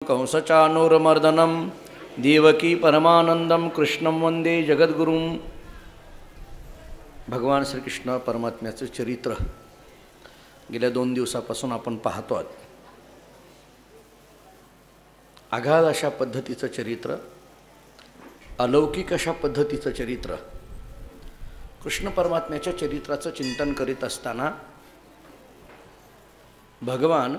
कंसचानूरमर्दनं देवकी परमानंदम कृष्णं वंदे जगद्गुरुं। भगवान श्रीकृष्ण परमात्म्याचं चरित्र गेल्या 2 दिवसापासून आपण पाहतो आहोत। आघात अशा पद्धतीचं चरित्र, अलौकिक अशा पद्धतीचं चरित्र, कृष्ण परमात्म्याच्या चरित्राचं चिंतन करीत असताना भगवान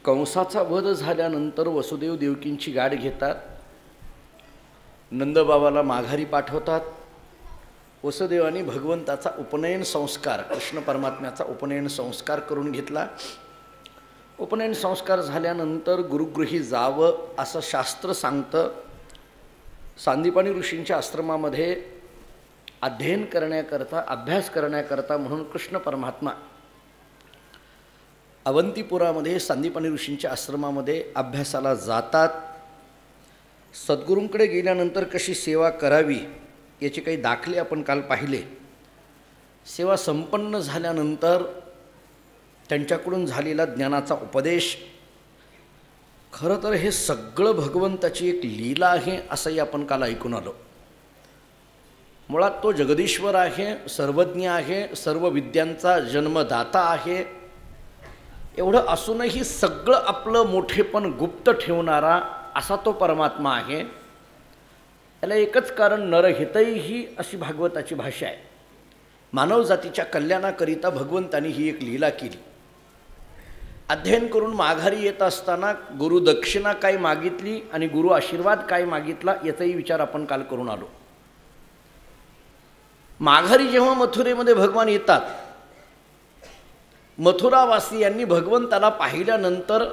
कंसाचा वध झाल्यानंतर वसुदेव देवकींची गाठ घेतात, नंदबाबाला माघारी पाठवतात। वसुदेवानी भगवंताचा उपनयन संस्कार, कृष्ण परमात्म्याचा उपनयन संस्कार करून घेतला। उपनयन संस्कार झाल्यानंतर गुरुगृही जावं असं शास्त्र सांगतं। सांदीपनी ऋषींच्या आश्रमामध्ये अध्ययन करण्याकरता, अभ्यास करण्याकरता म्हणून कृष्ण परमात्मा अवंतीपुरामध्ये सांदीपनी ऋषींच्या आश्रमामध्ये अभ्यासाला जातात। सद्गुरूंकडे गेल्यानंतर कशी सेवा करावी याचे काही दाखले आपण काल पाहिले। सेवा संपन्न झाल्यानंतर त्यांच्याकडून झालेला ज्ञानाचा उपदेश, खरं तर हे सगळं भगवंताची एक लीला आहे असंही आपण काल ऐकून आलो। मुळात तो जगदीश्वर आहे, सर्वज्ञ आहे, सर्व विद्यांचा जन्मदाता आहे। एवढं असूनही सगळं आपलं मोठेपण गुप्त ठेवणारा असा तो परमात्मा आहे। याला एकच कारण, नरहितैही अशी भागवताची भाषा आहे। मानव जातीच्या कल्याणाकरिता भगवंतानी ही एक लीला केली। अध्ययन करून माघारी येत असताना गुरु दक्षिणा काय मागितली आणि गुरु आशीर्वाद काय मागितला याचाही विचार आपण काल करून आलो। माघारी जेव्हा मथुरेमध्ये भगवान येतात, मथुरावासियांनी भगवंताला पाहिल्यानंतर,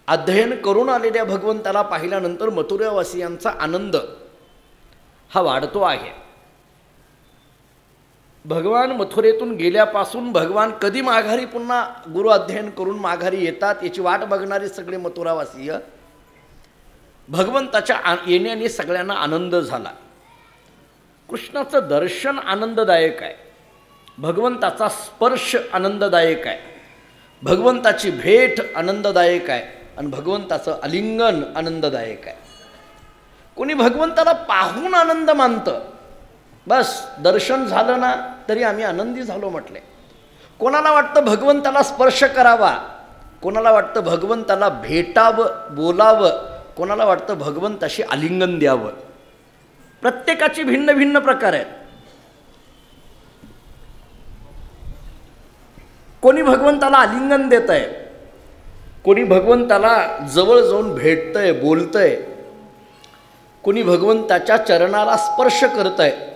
अध्ययन करून आलेल्या भगवंताला पाहिल्यानंतर मथुरावासियांचा आनंद हा वाढतो आहे। भगवान मथुरेतून गेल्यापासून भगवान कधी माघारी पुन्हा गुरु अध्ययन करून माघारी येतात याची वाट बघणारे सगळे मथुरावासीय, भगवंताच्या येण्याने सगळ्यांना आनंद झाला। कृष्णाचं दर्शन आनंददायक आहे, भगवंताचा स्पर्श आनंददायक आहे, भगवंताची भेट आनंददायक आहे आणि भगवंताचं आलिंगन आनंददायक आहे। कोणी भगवंताला पाहून आनंद मानतं, बस दर्शन झालं ना तरी आम्ही आनंदी झालो म्हटले। कोणाला वाटतं भगवंताला स्पर्श करावा, कोणाला वाटतं भगवंताला भेटावं, बोलावं, कोणाला वाटतं भगवंताशी आलिंगन द्यावं। प्रत्येकाची भिन्न भिन्न प्रकार आहेत। कोणी भगवंताला आलिंगन देत आहे, कोणी भगवंताला जवळ जाऊन भेटतंय, बोलतंय, कोणी भगवंताच्या चरणाला स्पर्श करत आहे,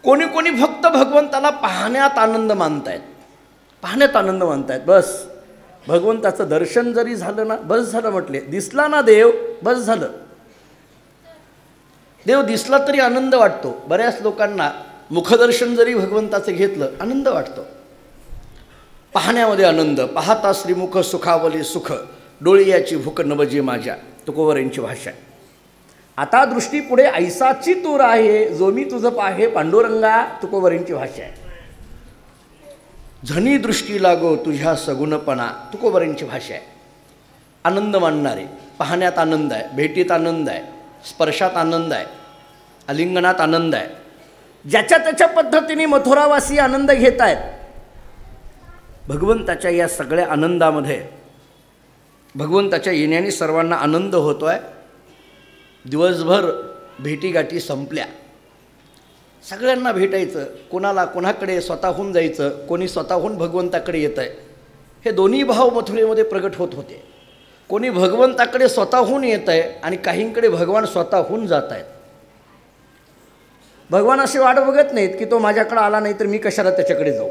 कोणी कोणी फक्त भगवंताला पाहण्यात आनंद मानतायत, पाहण्यात आनंद मानतायत। बस भगवंताचं दर्शन जरी झालं ना बस झालं म्हटले, दिसला ना देव बस झालं। देव दिसला तरी आनंद वाटतो। बऱ्याच लोकांना मुखदर्शन जरी भगवंताचं घेतलं आनंद वाटतो। पाहण्यामध्ये आनंद, पाहता श्रीमुख सुखावले सुख, डोळे याची भूक नवजे माझ्या, तुकोबरांची भाषा आहे। आता दृष्टी पुढे ऐसाची तूर आहे, जो मी तुझं पाहे पांडुरंगा, तुकोबरांची भाषा आहे। झनी दृष्टी लागो तुझ्या सगुणपणा, तुकोबरांची भाषा आहे। आनंद मानणारे, पाहण्यात आनंद आहे, भेटीत आनंद आहे, स्पर्शात आनंद आहे, आलिंगनात आनंद आहे। ज्याच्या त्याच्या पद्धतीने मथुरावासी आनंद घेत आहेत। भगवंताच्या या सगळ्या आनंदामध्ये, भगवंताच्या येण्याने सर्वांना आनंद होतो आहे। दिवसभर भेटीगाठी संपल्या, सगळ्यांना भेटायचं, कोणाला कोणाकडे स्वतःहून जायचं, कोणी स्वतःहून भगवंताकडे येत आहे। हे दोन्ही भाव मथुरेमध्ये प्रगट होत होते। कोणी भगवंताकडे स्वतःहून येत आहे आणि काहींकडे भगवान स्वतःहून जात आहेत। भगवान अशी वाट बघत नाहीत की तो माझ्याकडे आला नाही तर मी कशाला त्याच्याकडे जाऊ।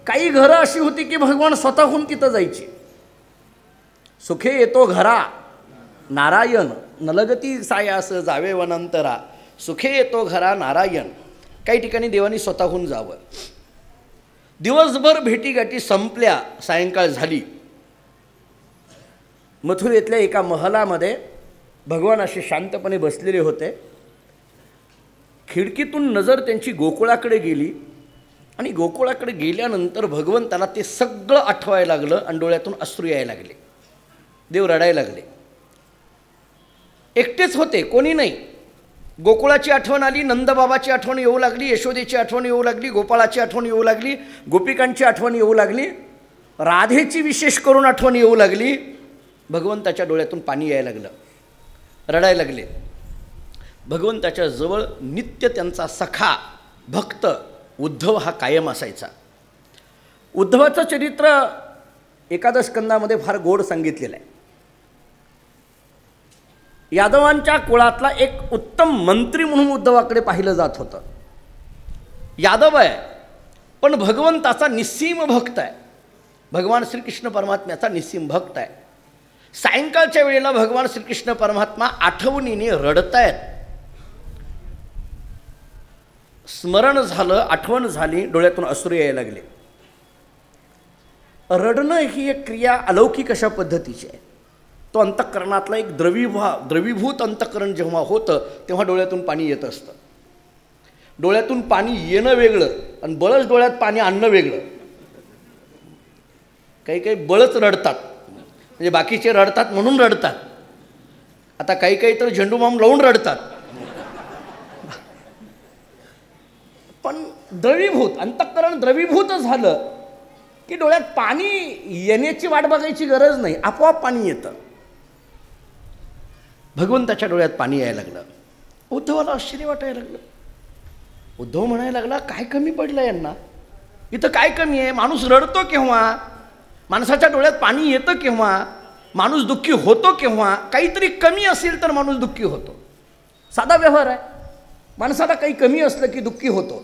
काही घरं अशी होती की भगवान स्वतःहून तिथं जायचे। सुखे येतो घरा नारायण, नलगती सायास जावे वनांतरा, सुखे येतो घरा नारायण। काही ठिकाणी देवानी स्वतःहून जावं। दिवसभर भेटीगाठी संपल्या, सायंकाळ झाली। मथुरेतल्या एका महलामध्ये भगवान असे शांतपणे बसलेले होते। खिडकीतून नजर त्यांची गोकुळाकडे गेली। आणि गोकुळाकडे गेल्यानंतर भगवंताला ते सगळं आठवायला लागलं आणि डोळ्यातून अश्रू यायला लागले. देव रडायला लागले. एकटेच होते, कोणी नाही. गोकुळाची आठवण आली, नंदबाबाची आठवण येऊ लागली, यशोदेची आठवण येऊ लागली, गोपाळाची आठवण येऊ लागली, गोपिकांची आठवण येऊ लागली, राधेची विशेष करून आठवण येऊ लागली. भगवंताच्या डोळ्यातून पाणी यायला लागलं, रडायला लागले. भगवंताच्या जवळ नित्य त्यांचा सखा भक्त उद्धव हा कायम असायचा. उद्धवाचं चरित्र एकादश स्कंदामध्ये फार गोड सांगितलेलं आहे. यादवांच्या कुळातला एक उत्तम मंत्री म्हणून उद्धवाकडे पाहिलं जात होतं. यादव आहे पण भगवंताचा निस्सीम भक्त आहे. भगवान श्रीकृष्ण परमात्म्याचा निस्सीम भक्त आहे. सायंकाळच्या वेळेला भगवान श्रीकृष्ण परमात्मा आठवणीने रडतायत. स्मरण झालं, आठवण झाली, डोळ्यातून अश्रू यायला लागले. रडणं ही एक क्रिया अलौकिक अशा पद्धतीची आहे. तो अंतःकरणातला एक द्रवीभूत अंतःकरण जेव्हा होतं तेव्हा डोळ्यातून पाणी येत असतं. डोळ्यातून पाणी येणं वेगळं आणि बळच डोळ्यात पाणी आणणं वेगळं. काही काही बळच रडतात, म्हणजे बाकीचे रडतात म्हणून रडतात. आता काही काही तर झेंडूबाम लावून रडतात. पण द्रवीभूत अंतःकरण द्रवीभूत झालं की डोळ्यात पाणी येण्याची वाट बघायची गरज नाही, आपोआप पाणी येतं. भगवंताच्या डोळ्यात पाणी यायला लागलं. उद्धवाला आश्चर्य वाटायला लागलं. उद्धव म्हणायला लागला, काय कमी पडलं यांना? इथं काय कमी आहे? माणूस रडतो केव्हा? माणसाच्या डोळ्यात पाणी येतं केव्हा? माणूस दुःखी होतो केव्हा? काहीतरी कमी असेल तर माणूस दुःखी होतो. साधा व्यवहार आहे. माणसाला काही कमी असलं की दुःखी होतो.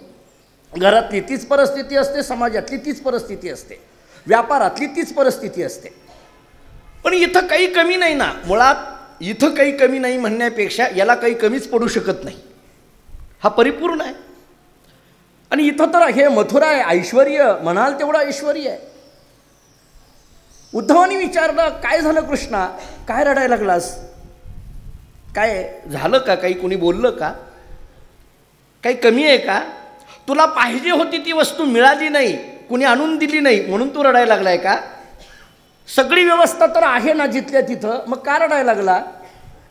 घरातली तीच परिस्थिती असते, समाजातली तीच परिस्थिती असते, व्यापारातली तीच परिस्थिती असते. पण इथं काही कमी नाही ना. मुळात इथं काही कमी नाही म्हणण्यापेक्षा याला काही कमीच पडू शकत नाही. हा परिपूर्ण आहे. आणि इथं तर हे मथुरा आहे, ऐश्वर्य म्हणाल तेवढं ऐश्वर्य आहे. उद्धवानी विचारलं, काय झालं कृष्णा? काय रडायला लागलास? काय झालं का? काही कोणी बोललं का? काही कमी आहे का? तुला पाहिजे होती ती वस्तू मिळाली नाही, कुणी आणून दिली नाही म्हणून तू रडायला लागलाय का? सगळी व्यवस्था तर आहे ना जिथल्या तिथं, मग का रडायला लागला?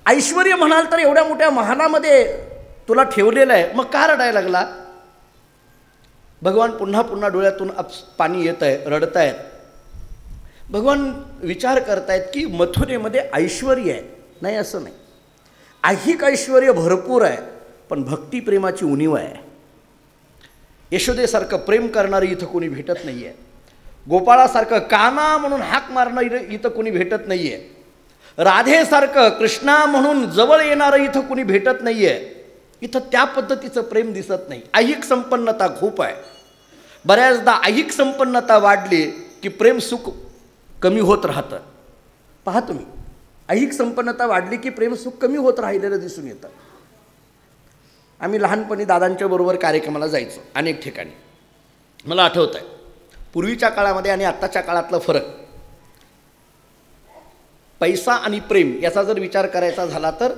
ऐश्वर्य म्हणाल तर एवढ्या मोठ्या महालामध्ये तुला ठेवलेलं आहे, मग का रडायला लागला? भगवान पुन्हा पुन्हा डोळ्यातून पाणी येत आहे, रडतायत. भगवान विचार करतायत की मथुरेमध्ये ऐश्वर्य आहे, नाही असं नाही. ऐहिक ऐश्वर्य भरपूर आहे, पण भक्तिप्रेमाची उणीव आहे. यशोदेसारखं प्रेम करणारं इथं कोणी भेटत नाही आहे. गोपाळासारखं काना म्हणून हाक मारणारं इथं कोणी भेटत नाही आहे. राधेसारखं कृष्णा म्हणून जवळ येणारं इथं कोणी भेटत नाही आहे. इथं त्या पद्धतीचं प्रेम दिसत नाही. ऐहिक संपन्नता खूप आहे. बऱ्याचदा ऐहिक संपन्नता वाढली की प्रेम सुख कमी होत राहतं. पहा तुम्ही, ऐहिक संपन्नता वाढली की प्रेम सुख कमी होत राहिलेलं दिसून येतं. आम्ही लहानपणी दादांच्या बरोबर कार्यक्रमाला जायचो अनेक ठिकाणी. मला आठवतं आहे पूर्वीच्या काळामध्ये आणि आत्ताच्या काळातला फरक. पैसा आणि प्रेम याचा जर विचार करायचा झाला तर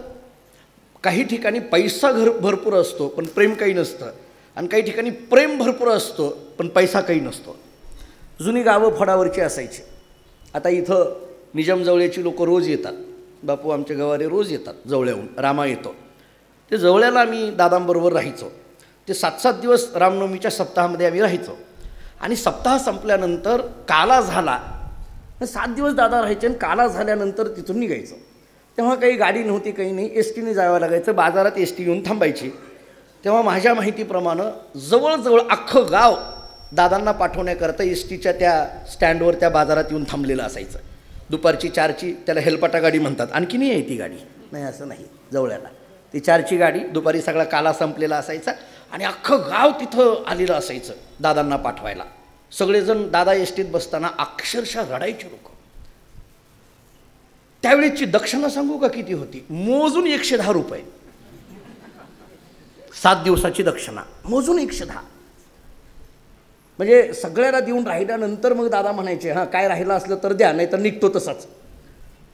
काही ठिकाणी पैसा भरपूर असतो पण प्रेम काही नसतं, आणि काही ठिकाणी प्रेम भरपूर असतो पण पैसा काही नसतो. जुनी गावं फडावरची असायची. आता इथं निजाम जवळची लोक रोज येतात. बापू आमच्या गावारे रोज येतात जवळ्याहून. रामा येतो. ते जवळ्याला आम्ही दादांबरोबर राहायचो. ते 7-7 दिवस रामनवमीच्या सप्ताहामध्ये आम्ही राहायचो. आणि सप्ताह संपल्यानंतर काला झाला, 7 दिवस दादा राहायचे आणि काला झाल्यानंतर तिथून निघायचो. तेव्हा काही गाडी नव्हती, काही नाही, एस टीने जावं लागायचं. बाजारात एस टी येऊन थांबायची. तेव्हा माझ्या माहितीप्रमाणे जवळजवळ अख्खं गाव दादांना पाठवण्याकरता एस टीच्या त्या स्टँडवर त्या बाजारात येऊन थांबलेलं असायचं. दुपारची 4ची, त्याला हेलपाटा गाडी म्हणतात. आणखीनही आहे ती गाडी, नाही असं नाही, जवळ्याला ती 4ची गाडी. दुपारी सगळा काला संपलेला असायचा आणि अख्खं गाव तिथं आलेलं असायचं दादांना पाठवायला. सगळेजण दादा एस टीत बसताना अक्षरशः रडायचे लोक. त्यावेळेची दक्षिणा सांगू का किती होती? मोजून 110 रुपये. 7 दिवसाची दक्षिणा मोजून 110. म्हणजे सगळ्याला देऊन राहिल्यानंतर मग दादा म्हणायचे, हां काय राहिलं असलं तर द्या, नाही तर निघतो तसाच.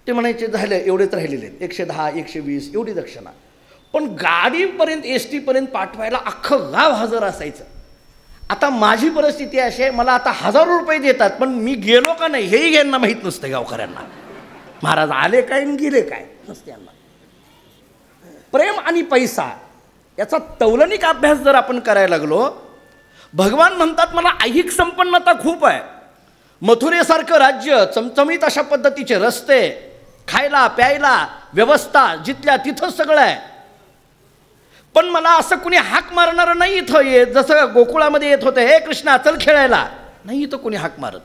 ते म्हणायचे झालं एवढेच राहिलेले, 110 120 एवढी दक्षिणा. पण गाडीपर्यंत एस टीपर्यंत पाठवायला अख्खं गाव हजर असायचं. आता माझी परिस्थिती अशी आहे, मला आता 1000 रुपये देतात, पण मी गेलो का नाही हेही यांना माहीत नसतं गावकऱ्यांना. महाराज आले काय आणि गेले काय नसते यांना. प्रेम आणि पैसा याचा तौलनिक अभ्यास जर आपण करायला लागलो, भगवान म्हणतात मला ऐहिक संपन्नता खूप आहे, मथुरेसारखं राज्य, चमचमीत अशा पद्धतीचे रस्ते, खायला प्यायला व्यवस्था जिथल्या तिथं सगळं आहे, पण मला असं कुणी हाक मारणारं नाही इथं येत, जसं गोकुळामध्ये येत होतं, हे कृष्णा चल खेळायला, नाही इथं कोणी हाक मारत.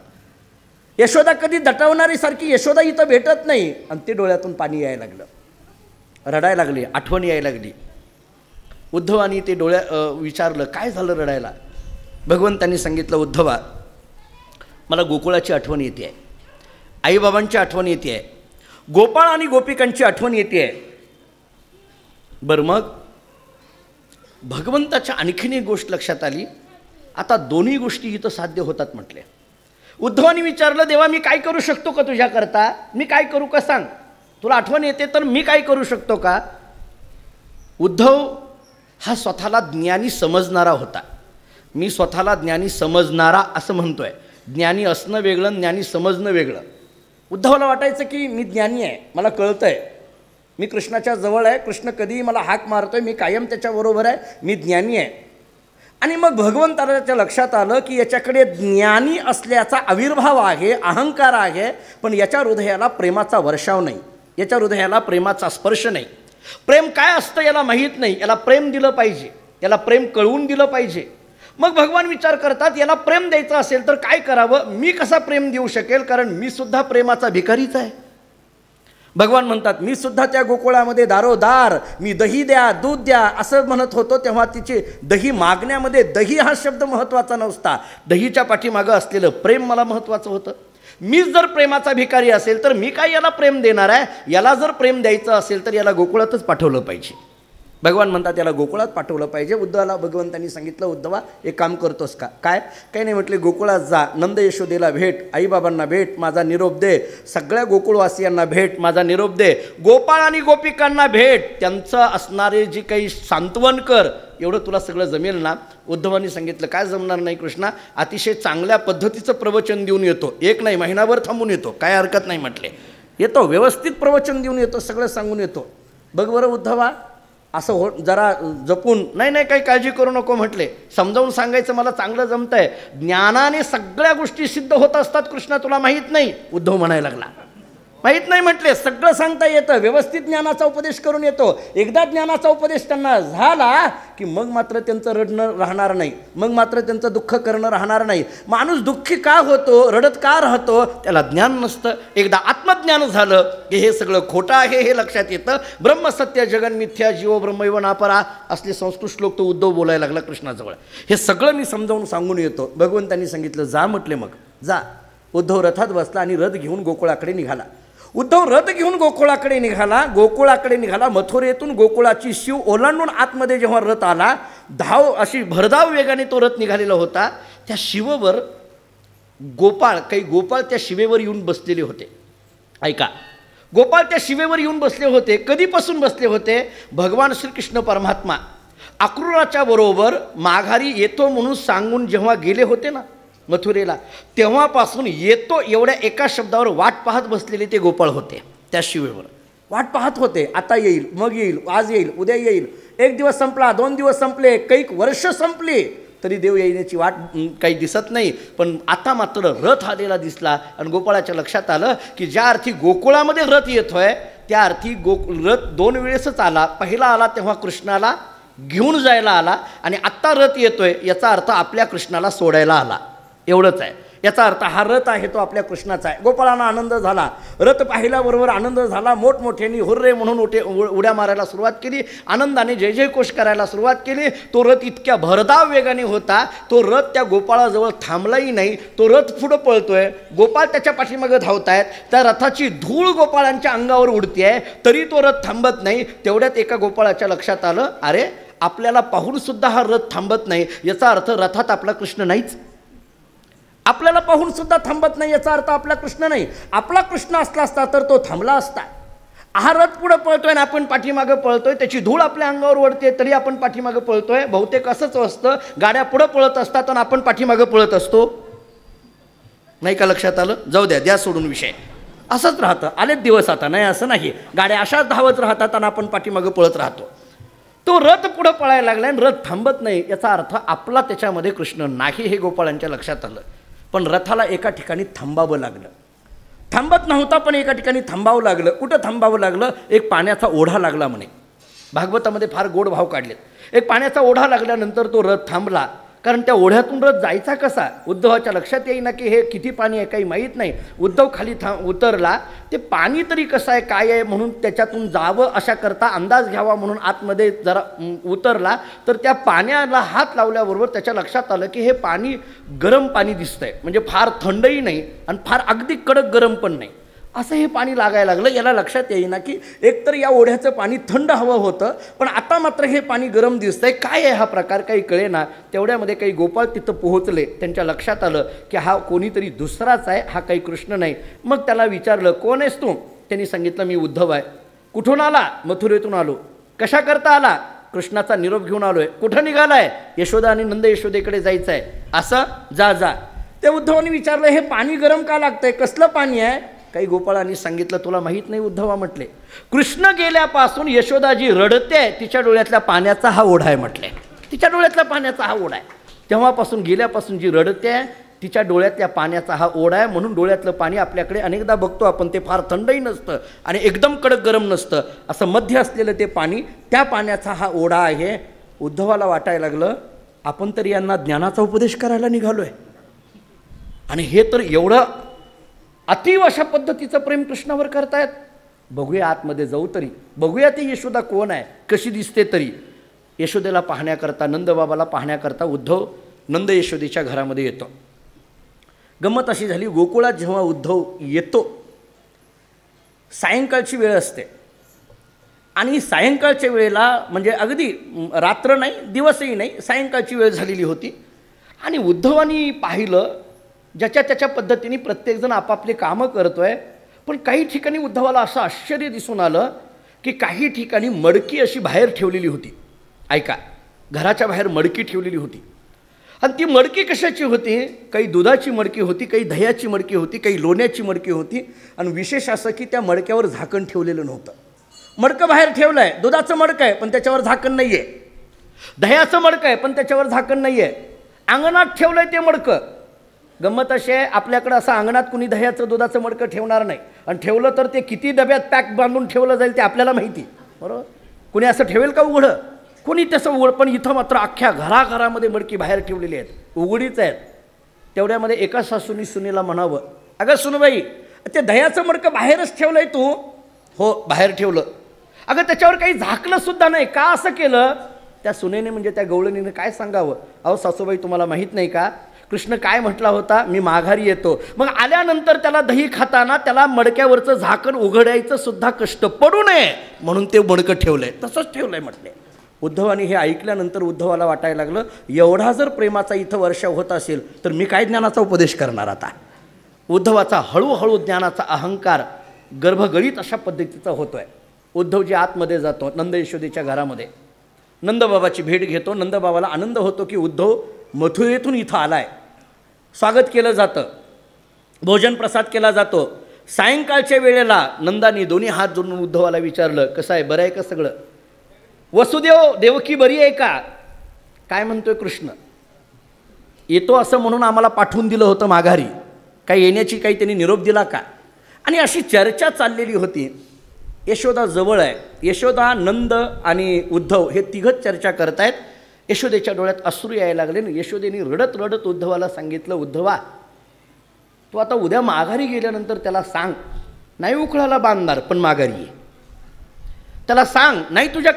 यशोदा कधी दटावणारी सारखी यशोदा इथं भेटत नाही. आणि ते डोळ्यातून पाणी यायला लागलं, रडायला लागली, आठवण यायला लागली. उद्धवानी ते विचारलं काय झालं रडायला. भगवंतांनी सांगितलं, उद्धवा मला गोकुळाची आठवण येते आहे, आईबाबांची आठवण येते आहे, गोपाळ आणि गोपिकांची आठवण येते आहे. बरं मग भगवंताच्या आणखीन एक गोष्ट लक्षात आली, आता दोन्ही गोष्टी इथं साध्य होतात म्हटले. उद्धवानी विचारलं, देवा मी काय करू शकतो का तुझ्याकरता, मी काय करू का सांग, तुला आठवण येते तर मी काय करू शकतो का. उद्धव हा स्वतःला ज्ञानी समजणारा होता. मी स्वतःला ज्ञानी समजणारा असं म्हणतोय, ज्ञानी असणं वेगळं, ज्ञानी समजणं वेगळं. उद्धवाला वाटायचं की मी ज्ञानी आहे, मला कळतं आहे, मी कृष्णाच्या जवळ आहे, कृष्ण कधीही मला हाक मारतोय, मी कायम त्याच्याबरोबर आहे, मी ज्ञानी आहे. आणि मग भगवंताच्या लक्षात आलं की याच्याकडे ज्ञानी असल्याचा आविर्भाव आहे, अहंकार आहे, पण याच्या हृदयाला प्रेमाचा वर्षाव नाही, याच्या हृदयाला प्रेमाचा स्पर्श नाही. प्रेम काय असतं याला माहीत नाही, याला प्रेम दिलं पाहिजे, याला प्रेम कळवून दिलं पाहिजे. मग भगवान विचार करतात याला प्रेम द्यायचं असेल तर काय करावं, मी कसा प्रेम देऊ शकेल, कारण मी सुद्धा प्रेमाचा भिकारीच आहे. भगवान म्हणतात मी सुद्धा त्या गोकुळामध्ये दारोदार मी दही द्या दूध द्या असं म्हणत होतो, तेव्हा तिचे दही मागण्यामध्ये दही हा शब्द महत्त्वाचा नसता, दहीच्या पाठीमागं असलेलं प्रेम मला महत्त्वाचं होतं. मीच जर प्रेमाचा भिकारी असेल तर मी काय याला प्रेम देणार आहे, याला जर प्रेम द्यायचं असेल तर याला गोकुळातच पाठवलं पाहिजे. भगवान म्हणतात याला गोकुळात पाठवलं पाहिजे. उद्धवाला भगवंतांनी सांगितलं, उद्धवा एक काम करतोस का. काय काही नाही म्हटले, गोकुळात जा, नंद यशोदेला भेट, आईबाबांना भेट, माझा निरोप दे, सगळ्या गोकुळवासियांना भेट, माझा निरोप दे, गोपाळ आणि गोपिकांना भेट, त्यांचं असणारे जी काही सांत्वन कर, एवढं तुला सगळं जमेल ना. उद्धवांनी सांगितलं काय जमणार नाही कृष्णा, अतिशय चांगल्या पद्धतीचं प्रवचन देऊन येतो, एक नाही महिनाभर थांबून येतो, काय हरकत नाही म्हटले, येतो व्यवस्थित प्रवचन देऊन येतो, सगळं सांगून येतो. बघ बरं उद्धवा असं हो जरा जपून, नाही नाही काही काळजी करू नको म्हटले, समजावून सांगायचं मला चांगलं जमतं आहे, ज्ञानाने सगळ्या गोष्टी सिद्ध होत असतात कृष्णा, तुला माहीत नाही. उद्धव म्हणायला लागला माहीत नाही म्हटले, सगळं सांगता येतं, व्यवस्थित ज्ञानाचा उपदेश करून येतो. एकदा ज्ञानाचा उपदेश त्यांना झाला की मग मात्र त्यांचं रडणं राहणार नाही, मग मात्र त्यांचं दुःख करणं राहणार नाही. माणूस दुःखी का होतो, रडत का राहतो, त्याला ज्ञान नसतं. एकदा आत्मज्ञान झालं की हे सगळं खोटं आहे हे लक्षात येतं. ब्रह्मसत्य जगन मिथ्या जीव ब्रह्मैव नापरा असले संस्कृत श्लोक तो उद्धव बोलायला लागला कृष्णाजवळ. हे सगळं मी समजावून सांगून येतो. भगवंतांनी सांगितलं जा म्हटले, मग जा. उद्धव रथात बसला आणि रथ घेऊन गोकुळाकडे निघाला. उद्धव रथ घेऊन गोकुळाकडे निघाला. मथुरेतून गोकुळाची शिव ओलांडून आतमध्ये जेव्हा रथ आला, अशी भरधाव वेगाने तो रथ निघालेला होता. त्या शिवेवर काही गोपाळ त्या शिवेवर येऊन बसलेले होते. ऐका, गोपाळ त्या शिवेवर येऊन बसले होते. कधीपासून बसले होते, भगवान श्रीकृष्ण परमात्मा अक्रूराच्या बरोबर माघारी येतो म्हणून सांगून जेव्हा गेले होते ना मथुरेला, तेव्हापासून येतो एवढ्या एका शब्दावर वाट पाहत बसलेले ते गोपाळ होते. त्या शिवेवर वाट पाहत होते, आता येईल, मग येईल, आज येईल, उद्या येईल. एक दिवस संपला, 2 दिवस संपले, काही वर्ष संपली, तरी देव येण्याची वाट काही दिसत नाही. पण आता मात्र रथ आलेला दिसला आणि गोपाळाच्या लक्षात आलं की ज्या अर्थी गोकुळामध्ये रथ येतोय त्या अर्थी रथ 2 वेळेसच आला. पहिला आला तेव्हा कृष्णाला घेऊन जायला आला, आणि आत्ता रथ येतोय याचा अर्थ आपल्या कृष्णाला सोडायला आला, एवढंच आहे. याचा अर्थ हा रथ आहे तो आपल्या कृष्णाचा आहे. गोपाळांना आनंद झाला, रथ पाहिल्याबरोबर आनंद झाला. मोठमोठ्याने हुर्रे म्हणून उड्या मारायला सुरुवात केली, आनंदाने जय जयघोष करायला सुरुवात केली. तो रथ इतक्या भरधाव वेगाने होता, तो रथ त्या गोपाळाजवळ थांबलाही नाही. तो रथ पुढं पळतोय, गोपाळ त्याच्या पाठीमागं धावतायत, त्या रथाची धूळ गोपाळांच्या अंगावर उडते आहे, तरी तो रथ थांबत नाही. तेवढ्यात एका गोपाळाच्या लक्षात आलं, अरे आपल्याला पाहून सुद्धा हा रथ थांबत नाही, याचा अर्थ रथात आपला कृष्ण नाहीच. आपल्याला पाहून सुद्धा थांबत नाही याचा अर्थ आपला कृष्ण नाही. आपला कृष्ण असला असता तर तो थांबला असता. हा रथ पुढं पळतोय ना आपण पाठीमागं पळतोय, त्याची धूळ आपल्या अंगावर ओढते तरी आपण पाठीमागं पळतोय. बहुतेक असंच असतं, गाड्या पुढं पळत असतात आणि आपण पाठीमागं पळत असतो. नाही का लक्षात आलं? जाऊ द्या सोडून विषय. असंच राहतं, आलेच दिवस आता, नाही असं नाही. गाड्या अशाच धावत राहतात आणि आपण पाठीमागं पळत राहतो. तो रथ पुढं पळायला लागला आणि रथ थांबत नाही, याचा अर्थ आपला त्याच्यामध्ये कृष्ण नाही हे गोपाळांच्या लक्षात आलं. पण रथाला एका ठिकाणी थांबावं लागलं. थांबत नव्हता पण एका ठिकाणी थांबावं लागलं. कुठं थांबावं लागलं? एक पाण्याचा ओढा लागला म्हणे. भागवतामध्ये फार गोड भाव काढलेत. एक पाण्याचा ओढा लागल्यानंतर तो रथ थांबला. कारण त्या ओढ्यातून रथ जायचा कसा? उद्धवाच्या लक्षात येईना की हे किती पाणी आहे काही माहीत नाही. उद्धव खाली उतरला, ते पाणी तरी कसं आहे काय आहे म्हणून त्याच्यातून जावं अशा करता अंदाज घ्यावा म्हणून आतमध्ये जरा उतरला. तर त्या पाण्याला हात लावल्याबरोबर त्याच्या लक्षात आलं की हे पाणी गरम पाणी दिसतंय, म्हणजे फार थंडही नाही आणि फार अगदी कडक गरम पण नाही, असं हे पाणी लागायला लागलं. याला लक्षात येईना की एकतर या ओढ्याचं पाणी थंड हवं होतं, पण आता मात्र हे पाणी गरम दिसतंय. काय आहे हा प्रकार? काही कळेना. तेवढ्यामध्ये काही गोपाळ तिथं पोहोचले. त्यांच्या लक्षात आलं की हा कोणीतरी दुसराच आहे, हा काही कृष्ण नाही. मग त्याला विचारलं, कोण आहेस तू? त्यांनी सांगितलं, मी उद्धव आहे. कुठून आला? मथुरेतून आलो. कशा करता आला? कृष्णाचा निरोप घेऊन आलोय. कुठं निघालाय? यशोदा आणि नंद यशोदेकडे जायचं आहे. असं? जा. ते उद्धवाने विचारलं, हे पाणी गरम का लागतंय? कसलं पाणी आहे? काही गोपाळांनी सांगितलं, तुला माहीत नाही उद्धवा म्हटले. कृष्ण गेल्यापासून यशोदाजी रडते, तिच्या डोळ्यातल्या पाण्याचा हा ओढा आहे म्हटले. तिच्या डोळ्यातल्या पाण्याचा हा ओढा आहे. तेव्हापासून गेल्यापासून जी रडते तिच्या डोळ्यातल्या पाण्याचा हा ओढा आहे. म्हणून डोळ्यातलं पाणी आपल्याकडे अनेकदा बघतो आपण, ते फार थंडही नसतं आणि एकदम कडक गरम नसतं, असं मध्य असलेलं ते पाणी, त्या पाण्याचा हा ओढा आहे. उद्धवाला वाटायला लागलं, आपण तर यांना ज्ञानाचा उपदेश करायला निघालोय आणि हे तर एवढं अतीव अशा पद्धतीचं प्रेम कृष्णावर करतायत. बघूया आतमध्ये जाऊ तरी, बघूया ती यशोदा कोण आहे, कशी दिसते तरी. यशोदेला पाहण्याकरता, नंदबाबाला पाहण्याकरता उद्धव नंद यशोदेच्या घरामध्ये येतो. गंमत अशी झाली, गोकुळात जेव्हा उद्धव येतो सायंकाळची वेळ असते आणि सायंकाळच्या वेळेला म्हणजे अगदी रात्र नाही दिवसही नाही, सायंकाळची वेळ झालेली होती. आणि उद्धवानी पाहिलं, ज्याच्या त्याच्या पद्धतीने प्रत्येकजण आपापले कामं करतोय. पण काही ठिकाणी उद्धवाला असं आश्चर्य दिसून आलं की काही ठिकाणी मडकी अशी बाहेर ठेवलेली होती. ऐका, घराच्या बाहेर मडकी ठेवलेली होती. आणि ती मडकी कशाची होती? काही दुधाची मडकी होती, काही दह्याची मडकी होती, काही लोण्याची मडकी होती. आणि विशेष असं की त्या मडक्यावर झाकण ठेवलेलं नव्हतं. मडकं बाहेर ठेवलं आहे, दुधाचं मडकं आहे पण त्याच्यावर झाकण नाही आहे. दह्याचं मडकं आहे पण त्याच्यावर झाकण नाही आहे. अंगणात ठेवलं आहे ते मडकं. गंमत अशी आहे, आपल्याकडं असं अंगणात कुणी दह्याचं दुधाचं मडकं ठेवणार नाही. आणि ठेवलं तर ते किती डब्यात पॅक बांधून ठेवलं जाईल ते आपल्याला माहिती, बरोबर? कुणी असं ठेवेल का उघडं? कोणी तसं उघड. पण इथं मात्र अख्ख्या घराघरामध्ये मडकी बाहेर ठेवलेली आहेत, उघडीच आहेत. तेवढ्यामध्ये एका सासूनी सुनेला म्हणावं, अगं सुनबाई, ते दह्याचं मडकं बाहेरच ठेवलं आहे तू? हो, बाहेर ठेवलं. अगं त्याच्यावर काही झाकलं सुद्धा नाही, का असं केलं? त्या सुनेने म्हणजे त्या गवळणीने काय सांगावं, अहो सासूबाई तुम्हाला माहीत नाही का, कृष्ण काय म्हटला होता, मी माघारी येतो. मग आल्यानंतर त्याला दही खाताना त्याला मडक्यावरचं झाकण उघडायचं सुद्धा कष्ट पडू नये म्हणून ते मडकं ठेवलंय, तसंच ठेवलंय म्हटले. उद्धवानी हे ऐकल्यानंतर उद्धवाला वाटायला लागलं, एवढा जर प्रेमाचा इथं वर्षाव होत असेल तर मी काय ज्ञानाचा उपदेश करणार आता. उद्धवाचा हळूहळू ज्ञानाचा अहंकार गर्भगळीत अशा पद्धतीचा होतोय. उद्धवजी आतमध्ये जातो नंद यशोदेच्या घरामध्ये, नंदबाबाची भेट घेतो. नंदबाबाला आनंद होतो की उद्धव मथुरेतून इथं आलाय. स्वागत केलं जातं, भोजन प्रसाद केला जातो. सायंकाळच्या वेळेला नंदानी दोन्ही हात जोडून उद्धवाला विचारलं, कसं आहे, बरं आहे का सगळं? वसुदेव देवकी बरी आहे का? काय म्हणतोय कृष्ण? येतो असं म्हणून आम्हाला पाठवून दिलं होतं माघारी, काय येण्याची काही त्यांनी निरोप दिला का? आणि अशी चर्चा चाललेली होती. यशोदा जवळ आहे. यशोदा, नंद आणि उद्धव हे तिघच चर्चा करतायत. यशोदेच्या डोळ्यात अश्रू यायला लागले. यशोदेने रडत रडत उद्धवाला सांगितलं, उद्धवा तू आता उद्या माघारी गेल्यानंतर त्याला सांग, नाही उखळाला बांधणार पण माघारी ये. त्याला सांग, नाही तुझ्या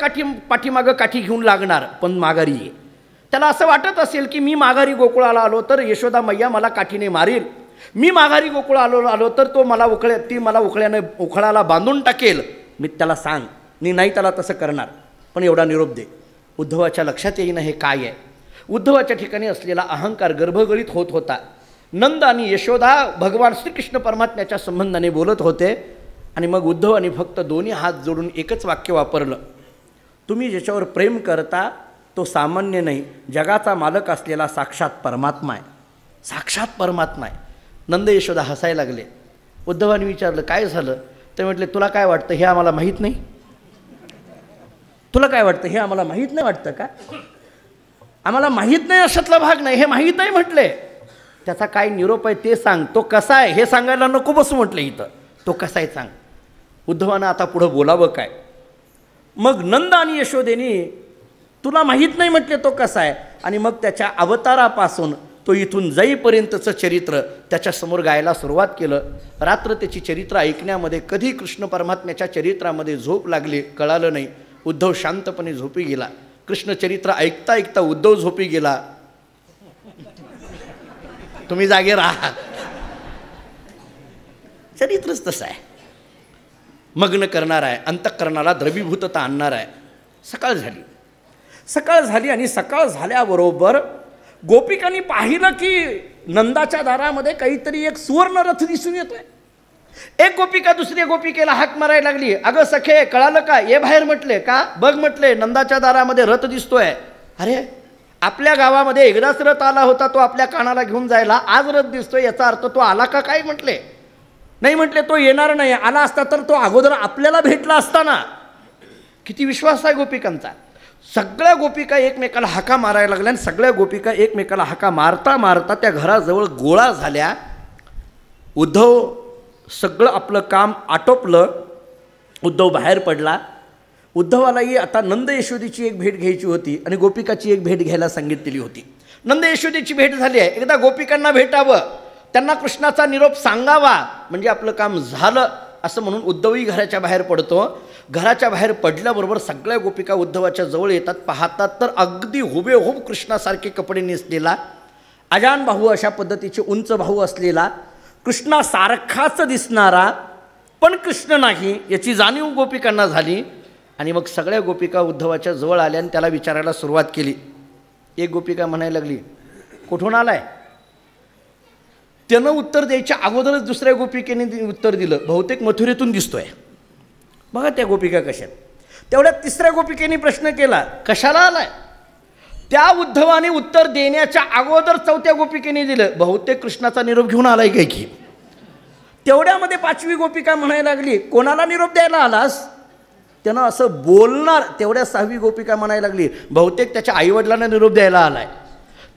पाठीमागं काठी घेऊन लागणार पण माघारी ये. त्याला असं वाटत असेल की मी माघारी गोकुळाला आलो तर यशोदा मैया मला काठीने मारेल, मी माघारी गोकुळाला आलो तर ती मला उखळ्याने उखळाला बांधून टाकेल. मी त्याला सांग, मी नाही त्याला तसं करणार पण एवढा निरोप दे. उद्धवाच्या लक्षात येईना हे काय आहे. उद्धवाच्या ठिकाणी असलेला अहंकार गर्भगळीत होत होता. नंद आणि यशोदा भगवान श्रीकृष्ण परमात्म्याच्या संबंधाने बोलत होते. आणि मग उद्धवाने फक्त दोन्ही हात जोडून एकच वाक्य वापरलं, तुम्ही ज्याच्यावर प्रेम करता तो सामान्य नाही, जगाचा मालक असलेला साक्षात परमात्मा आहे, साक्षात परमात्मा आहे. नंद यशोदा हसायला लागले. उद्धवाने विचारलं काय झालं? ते म्हटले तुला काय वाटतं हे आम्हाला माहीत नाही? तुला काय वाटतं हे आम्हाला माहीत नाही वाटतं का? आम्हाला माहीत नाही अशातला भाग नाही, हे माहीत आहे म्हटले. त्याचा काय निरोप आहे ते सांग, तो कसा आहे हे सांगायला नको बसू म्हटलं इथं, तो कसा आहे सांग. उद्धवानं आता पुढं बोलावं काय? मग नंद आणि यशोदेनी तुला माहीत नाही म्हटले तो कसा आहे, आणि मग त्याच्या अवतारापासून तो इथून जाईपर्यंतचं चरित्र त्याच्यासमोर गायला सुरुवात केलं. रात्र त्याची चरित्र ऐकण्यामध्ये कधी कृष्ण परमात्म्याच्या चरित्रामध्ये झोप लागली कळालं नाही. उद्धव शांतपणे झोपी गेला. कृष्ण चरित्र ऐकता ऐकता उद्धव झोपी गेला. तुम्ही जागे राहा. चरित्रच तसं आहे, मग्न करणार आहे, अंतःकरणाला द्रवीभूतता आणणार आहे. सकाळ झाली आणि सकाळ झाल्याबरोबर गोपिकांनी पाहिलं की नंदाच्या दारामध्ये काहीतरी एक सुवर्ण रथ दिसून येतोय. एक गोपिका दुसऱ्या गोपिकेला हाक मारायला लागली, अगं सखे कळालं का? ये बाहेर म्हटले. का? बघ म्हटले नंदाच्या दारामध्ये रथ दिसतोय. अरे आपल्या गावामध्ये एकदाच रथ आला होता, तो आपल्या कानाला घेऊन जायला, आज रथ दिसतोय, याचा अर्थ तो आला का काय? म्हटले नाही. म्हटले तो येणार नाही, आला असता तर तो अगोदर आपल्याला भेटला असता ना. किती विश्वास आहे गोपिकांचा. सगळ्या गोपिका एकमेकाला हाका मारायला लागल्या आणि सगळ्या गोपिका एकमेकाला हाका मारता मारता त्या घराजवळ गोळा झाल्या. उद्धव सगळं आपलं काम आटोपलं. उद्धव बाहेर पडला. उद्धवालाही आता नंद यशोदेची एक भेट घ्यायची होती आणि गोपिकाची एक भेट घ्यायला सांगितलेली होती. नंद यशोदेची भेट झाली आहे, एकदा गोपिकांना भेटावं, त्यांना कृष्णाचा निरोप सांगावा, म्हणजे आपलं काम झालं असं म्हणून उद्धवही घराच्या बाहेर पडतो. घराच्या बाहेर पडल्याबरोबर सगळ्या गोपिका उद्धवाच्या जवळ येतात. पाहतात तर अगदी हुबेहूब कृष्णासारखे कपडे नेसलेला, अजान भाऊ अशा पद्धतीचे उंच भाऊ असलेला, कृष्णासारखाच दिसणारा पण कृष्ण नाही याची जाणीव गोपिकांना झाली. आणि मग सगळ्या गोपिका उद्धवाच्या जवळ आल्या आणि त्याला विचारायला सुरुवात केली. एक गोपिका म्हणायला लागली, कुठून आलाय? त्यानं उत्तर द्यायच्या अगोदरच दुसऱ्या गोपिकेने उत्तर दिलं, बहुतेक मथुरेतून दिसतोय. बघा त्या गोपिका कशा. तेवढ्यात तिसऱ्या गोपिकेने प्रश्न केला, कशाला आलाय? त्या उद्धवाने उत्तर देण्याच्या अगोदर चौथ्या गोपिकेने दिलं, बहुतेक कृष्णाचा निरोप घेऊन आलाय काय की. तेवढ्यामध्ये पाचवी गोपिका म्हणायला लागली, कोणाला निरोप द्यायला आलास? त्यानं असं बोलणार तेवढ्या सहावी गोपिका म्हणायला लागली, बहुतेक त्याच्या आईवडिलांना निरोप द्यायला आलाय.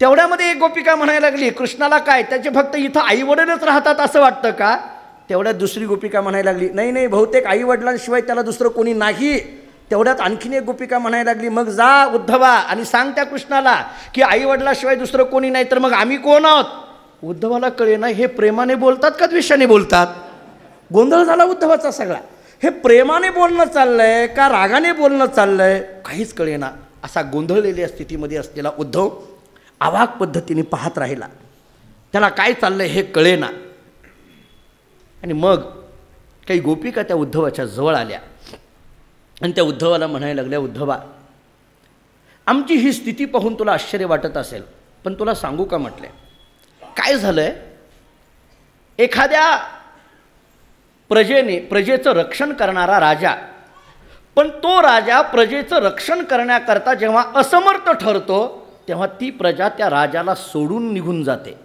तेवढ्यामध्ये एक गोपिका म्हणायला लागली, कृष्णाला काय त्याचे फक्त इथं आईवडीलच राहतात असं वाटतं का? तेवढ्यात दुसरी गोपिका म्हणायला लागली, नाही नाही, बहुतेक आईवडिलांशिवाय त्याला दुसरं कोणी नाही. तेवढ्यात आणखीन एक गोपिका म्हणायला लागली, मग जा उद्धवा आणि सांग त्या कृष्णाला की आईवडिलाशिवाय दुसरं कोणी नाही, तर मग आम्ही कोण आहोत? उद्धवाला कळेना हे प्रेमाने बोलतात का द्वेषाने बोलतात. गोंधळ झाला उद्धवाचा सगळा. हे प्रेमाने बोलणं चाललंय का रागाने बोलणं चाललंय काहीच कळेना. असा गोंधळलेल्या स्थितीमध्ये असलेला उद्धव अवाक पद्धतीने पाहत राहिला. त्याला काय चाललंय हे कळेना. आणि मग काही गोपिका त्या उद्धवाच्या जवळ आल्या आणि त्या उद्धवाला म्हणायला लागल्या, उद्धवा आमची ही स्थिती पाहून तुला आश्चर्य वाटत असेल, पण तुला सांगू का म्हटले. काय झालंय, एखाद्या प्रजेचं रक्षण करणारा राजा, पण तो राजा प्रजेचं रक्षण करण्याकरता जेव्हा असमर्थ ठरतो तेव्हा ती प्रजा त्या राजाला सोडून निघून जाते.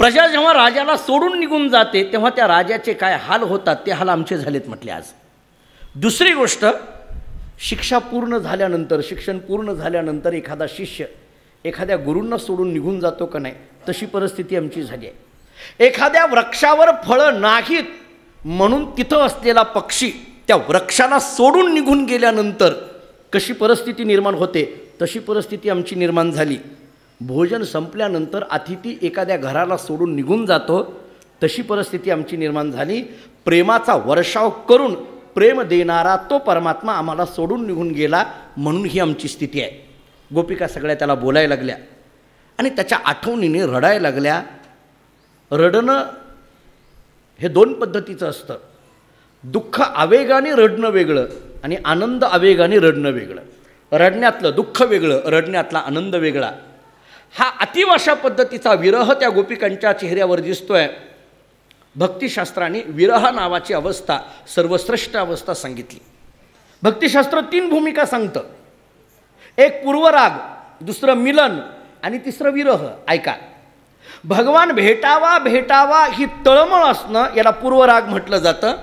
प्रजा जेव्हा राजाला सोडून निघून जाते तेव्हा त्या राजाचे काय हाल होतात ते हाल आमचे झालेत म्हटले आज. दुसरी गोष्ट, शिक्षण पूर्ण झाल्यानंतर एखादा शिष्य एखाद्या गुरूंना सोडून निघून जातो का नाही, तशी परिस्थिती आमची झाली आहे. एखाद्या वृक्षावर फळं नाहीत म्हणून तिथं असलेला पक्षी त्या वृक्षाला सोडून निघून गेल्यानंतर कशी परिस्थिती निर्माण होते, तशी परिस्थिती आमची निर्माण झाली. भोजन संपल्यानंतर अतिथी एखाद्या घराला सोडून निघून जातो, तशी परिस्थिती आमची निर्माण झाली. प्रेमाचा वर्षाव करून प्रेम देणारा तो परमात्मा आम्हाला सोडून निघून गेला, म्हणून ही आमची स्थिती आहे. गोपिका सगळ्या त्याला बोलायला लागल्या आणि त्याच्या आठवणीने रडायला लागल्या. रडणं हे दोन पद्धतीचं असतं. दुःख आवेगाने रडणं वेगळं आणि आनंद आवेगाने रडणं वेगळं. रडण्यातलं दुःख वेगळं, रडण्यातला आनंद वेगळा. हा अतिव अशा पद्धतीचा विरह त्या गोपिकांच्या चेहऱ्यावर दिसतोय. भक्तिशास्त्राने विरह नावाची अवस्था सर्वश्रेष्ठ अवस्था सांगितली. भक्तिशास्त्र 3 भूमिका सांगतं. एक पूर्वराग, दुसरं मिलन आणि तिसरं विरह. ऐका, भगवान भेटावा भेटावा ही तळमळ असणं याला पूर्वराग म्हटलं जातं.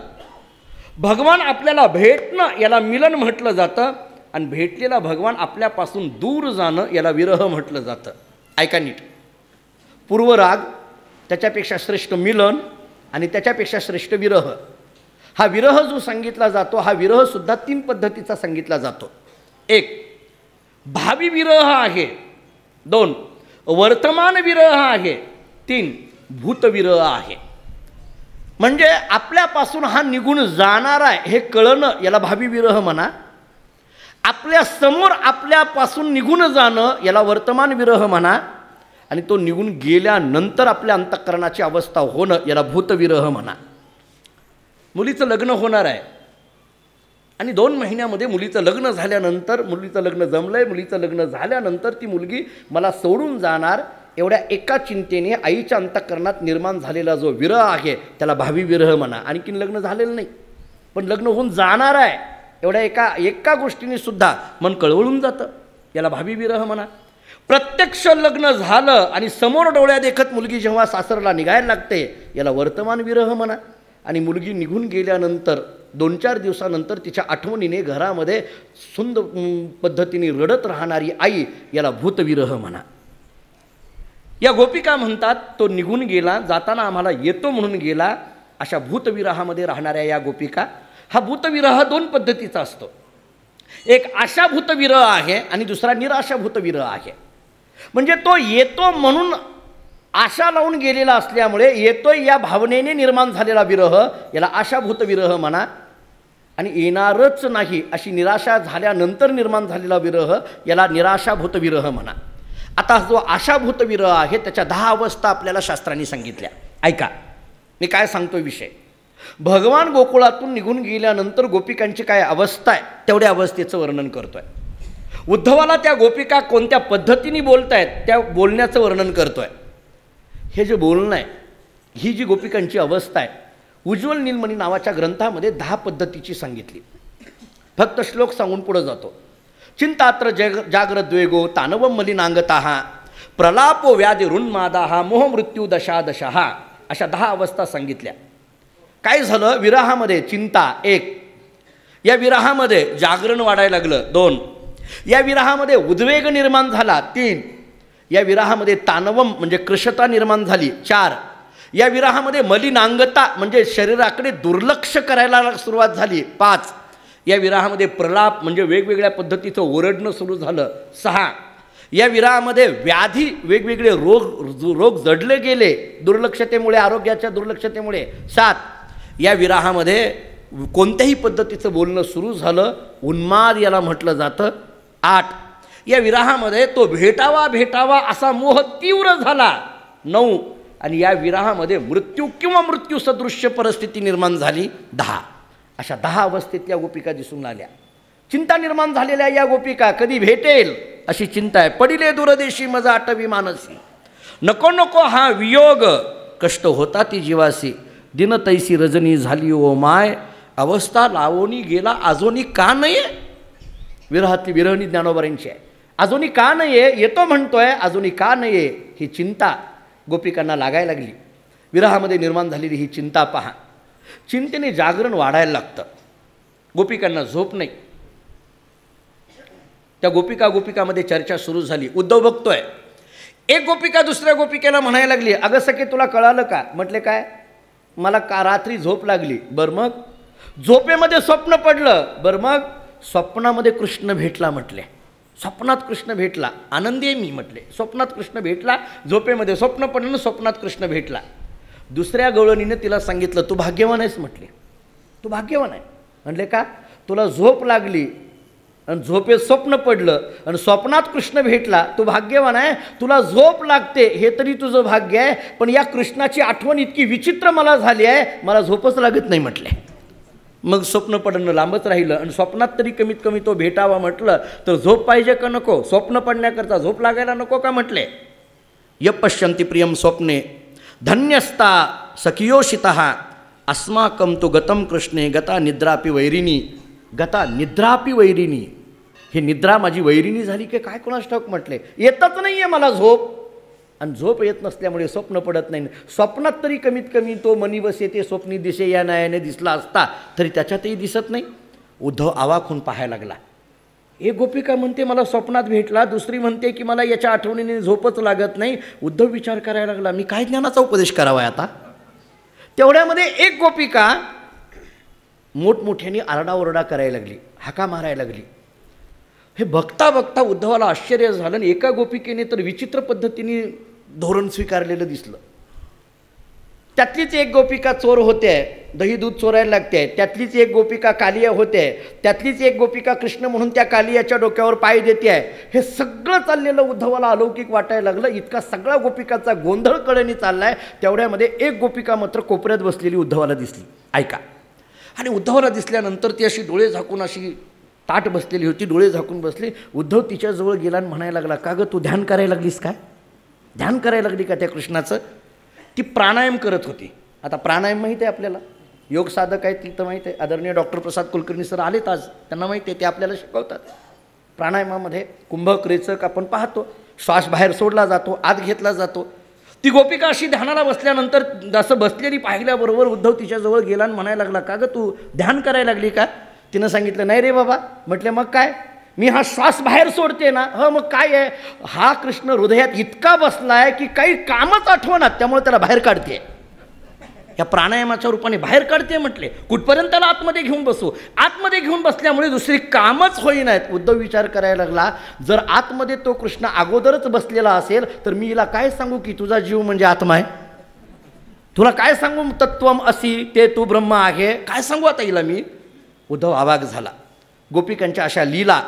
भगवान आपल्याला भेटणं याला मिलन म्हटलं जातं. आणि भेटलेला भगवान आपल्यापासून दूर जाणं याला विरह म्हटलं जातं. ऐका नीट, पूर्वराग, त्याच्यापेक्षा श्रेष्ठ मिलन आणि त्याच्यापेक्षा श्रेष्ठ विरह. हा विरह जो सांगितला जातो हा विरहसुद्धा 3 पद्धतीचा सांगितला जातो. 1 भावी विरह आहे, 2 वर्तमान विरह आहे, 3 भूतविरह आहे. म्हणजे आपल्यापासून हा निघून जाणार आहे हे कळणं याला भावी विरह म्हणा. आपल्या समोर आपल्यापासून निघून जाणं याला वर्तमान विरह म्हणा. आणि तो निघून गेल्यानंतर आपल्या अंतःकरणाची अवस्था होणं याला भूतविरह म्हणा. मुलीचं लग्न होणार आहे आणि 2 महिन्यामध्ये मुलीचं लग्न झाल्यानंतर, मुलीचं लग्न जमलंय, मुलीचं लग्न झाल्यानंतर ती मुलगी मला सोडून जाणार, एवढ्या एका चिंतेने आईच्या अंतःकरणात निर्माण झालेला जो विरह आहे त्याला भावी विरह म्हणा. आणखीन लग्न झालेलं नाही पण लग्न होऊन जाणार आहे, एवढ्या एका गोष्टीने सुद्धा मन कळवळून जातं, याला भावी विरह म्हणा. प्रत्यक्ष लग्न झालं आणि समोर डोळ्या देखत मुलगी जेव्हा सासरला निघायला लागते याला वर्तमान विरह म्हणा. आणि मुलगी निघून गेल्यानंतर 2-4 दिवसानंतर तिच्या आठवणीने घरामध्ये सुंदर पद्धतीने रडत राहणारी आई याला भूतविरह म्हणा. या गोपिका म्हणतात तो निघून गेला, जाताना आम्हाला येतो म्हणून गेला. अशा भूतविरहामध्ये राहणाऱ्या या गोपिका. हा भूतविरह 2 पद्धतीचा असतो. एक आशाभूत विरह आहे आणि दुसरा निराशाभूत विरह आहे. म्हणजे तो येतो म्हणून आशा लावून गेलेला असल्यामुळे येतोय या भावनेने निर्माण झालेला विरह याला आशाभूत विरह म्हणा. आणि येणारच नाही अशी निराशा झाल्यानंतर निर्माण झालेला विरह याला निराशाभूत विरह म्हणा. आता जो आशाभूत विरह आहे त्याच्या 10 अवस्था आपल्याला शास्त्रांनी सांगितल्या. ऐका, मी काय सांगतोय विषय. भगवान गोकुळातून निघून गेल्यानंतर गोपिकांची काय अवस्था आहे तेवढ्या अवस्थेचं वर्णन करतोय. उद्धवाला त्या गोपिका कोणत्या पद्धतीने बोलतायत त्या बोलण्याचं वर्णन करतोय. हे जे बोलणं आहे, ही जी गोपिकांची अवस्था आहे, उज्ज्वल नीलमणी नावाच्या ग्रंथामध्ये 10 पद्धतीची सांगितली. फक्त श्लोक सांगून पुढे जातो. चिंतात्र जाग्रद्वेगो तानवम मलिनांगताः प्रलापो व्याधी ऋन्मादाः मोह मृत्यू दशादशः. अशा 10 अवस्था सांगितल्या. काय झालं, विरहामध्ये चिंता 1, या विरहामध्ये जागरण वाढायला लागलं 2, या विरहामध्ये उद्वेग निर्माण झाला 3, या विरहामध्ये तानवम म्हणजे कृशता निर्माण झाली 4, या विरहामध्ये मलिनांगता म्हणजे शरीराकडे दुर्लक्ष करायला सुरुवात झाली 5, या विरहामध्ये प्रलाप म्हणजे वेगवेगळ्या पद्धतीचं ओरडणं सुरू झालं 6, या विरहामध्ये व्याधी वेगवेगळे रोग जडले गेले दुर्लक्षतेमुळे, आरोग्याच्या दुर्लक्षतेमुळे 7, या विरहामध्ये कोणत्याही पद्धतीचं बोलणं सुरू झालं, उन्माद याला म्हटलं जातं 8, या विरहामध्ये तो भेटावा असा मोह तीव्र झाला 9, आणि या विरहामध्ये मृत्यू किंवा मृत्यू सदृश्य परिस्थिती निर्माण झाली 10. अशा 10 अवस्थेत या गोपिका दिसून आल्या. चिंता निर्माण झालेल्या या गोपिका, कधी भेटेल अशी चिंता आहे. पडिले दूरदेशी मजा आटवी मानसी, नको नको हा वियोग कष्ट होता ती जीवासी, दिन तैसी रजनी झाली ओ माय, अवस्था लावोनी गेला अजूनी का नये. विरहातली विरहणी ज्ञानोबरांची आहे. अजूनी का नये, येतो म्हणतोय अजूनी का नये, ही चिंता गोपिकांना लागायला लागली. विरहामध्ये निर्माण झालेली ही चिंता पहा. चिंतेने जागरण वाढायला लागतं. गोपिकांना झोप नाही. त्या गोपिकामध्ये चर्चा सुरू झाली. उद्धव बघतोय, एक गोपिका दुसऱ्या गोपिकेला म्हणायला लागली, अगं सखे तुला कळालं का. म्हटले काय. मला का रात्री झोप लागली. बरं मग. झोपेमध्ये स्वप्न पडलं. बरं मग. स्वप्नामध्ये कृष्ण भेटला. म्हटले स्वप्नात कृष्ण भेटला, आनंदी आहे मी. म्हटले स्वप्नात कृष्ण भेटला, झोपेमध्ये स्वप्न पडलं, स्वप्नात कृष्ण भेटला. दुसऱ्या गवळणीने तिला सांगितलं तू भाग्यवान आहेस. म्हटले तू भाग्यवान आहे. म्हटले का. तुला झोप लागली आणि झोपेत स्वप्न पडलं आणि स्वप्नात कृष्ण भेटला, तू भाग्यवान आहे. तुला झोप लागते हे तरी तुझं भाग्य आहे, पण या कृष्णाची आठवण इतकी विचित्र मला झाली आहे, मला झोपच लागत नाही. म्हटले मग स्वप्न पडणं लांबच राहिलं आणि स्वप्नात तरी कमीत कमी तो भेटावा म्हटलं तर झोप पाहिजे का नको. स्वप्न पडण्याकरता झोप लागायला नको का. म्हटले य पश्यन्ति प्रियम स्वप्ने धन्यस्ता सखियोषितः अस्माकं तु गतं कृष्णे गता निद्रापि वैरिणी. गता निद्रापि वैरिणी, ही निद्रा माझी वैरिणी झाली की काय कोणास ठाऊक म्हटले. येतच नाही आहे मला झोप, आणि झोप येत नसल्यामुळे स्वप्न पडत नाही. स्वप्नात तरी कमीत कमी तो मनी वसे ते स्वप्नी दिसे या न्यायाने दिसला असता तरी त्याच्यातही दिसत नाही. उद्धव आवाक होऊन पाहायला लागला. एक गोपिका म्हणते मला स्वप्नात भेटला, दुसरी म्हणते की मला याच्या आठवणीने झोपच लागत नाही. उद्धव विचार करायला लागला, मी काय ज्ञानाचा उपदेश करावा आता. तेवढ्यामध्ये एक गोपिका मोठमोठ्याने आरडाओरडा करायला लागली, हाका मारायला लागली. हे बघता बघता उद्धवाला आश्चर्य झालं. आणि एका गोपिकेने तर विचित्र पद्धतीने धोरण स्वीकारलेलं दिसलं. त्यातलीच एक गोपिका चोर होते, दही दूध चोरायला लागते. त्यातलीच एक गोपिका कालिया होते. त्यातलीच एक गोपिका कृष्ण म्हणून त्या कालियाच्या डोक्यावर पाय देते आहे. हे सगळं चाललेलं उद्धवाला अलौकिक वाटायला लागलं. इतका सगळा गोपिकाचा गोंधळ कडेने चाललाय. तेवढ्यामध्ये एक गोपिका मात्र कोपऱ्यात बसलेली उद्धवाला दिसली. ऐका. आणि उद्धवाला दिसल्यानंतर ती अशी डोळे झाकून अशी ताट बसलेली होती, डोळे झाकून बसली. उद्धव तिच्याजवळ गेला आणि म्हणायला लागला, का गं तू ध्यान करायला लागलीस काय? ध्यान करायला लागली का त्या कृष्णाचं? ती प्राणायाम करत होती. आता प्राणायाम माहीत आहे आपल्याला, योग साधक आहेत ती तर माहीत आहे. आदरणीय डॉक्टर प्रसाद कुलकर्णी सर आलेत आज, त्यांना माहिती आहे, ते आपल्याला शिकवतात. प्राणायामामध्ये कुंभक रेचक आपण पाहतो, श्वास बाहेर सोडला जातो, आत घेतला जातो. ती गोपिका अशी ध्यानाला बसल्यानंतर जसं बसलेली पाहिल्याबरोबर उद्धव तिच्याजवळ गेला आणि म्हणायला लागला, का गं तू ध्यान करायला लागली का? तिनं सांगितलं, नाही रे बाबा. म्हटलं मग काय? मी हा श्वास बाहेर सोडते ना. हो मग काय आहे, हा कृष्ण हृदयात इतका बसलाय की काही कामच आठवणार, त्यामुळे त्याला बाहेर काढते. या प्राणायामाच्या रूपाने बाहेर काढते. म्हटले कुठपर्यंत त्याला आतमध्ये घेऊन बसू? आतमध्ये घेऊन बसल्यामुळे दुसरी कामच होईनात. उद्धव विचार करायला लागला, जर आतमध्ये तो कृष्ण अगोदरच बसलेला असेल तर मी हिला काय सांगू की तुझा जीव म्हणजे आत्मा आहे? तुला काय सांगू तत्वम असी ते तू ब्रह्म आहे? काय सांगू आता हिला मी? उद्धव अवाक झाला. गोपिकांच्या अशा लीला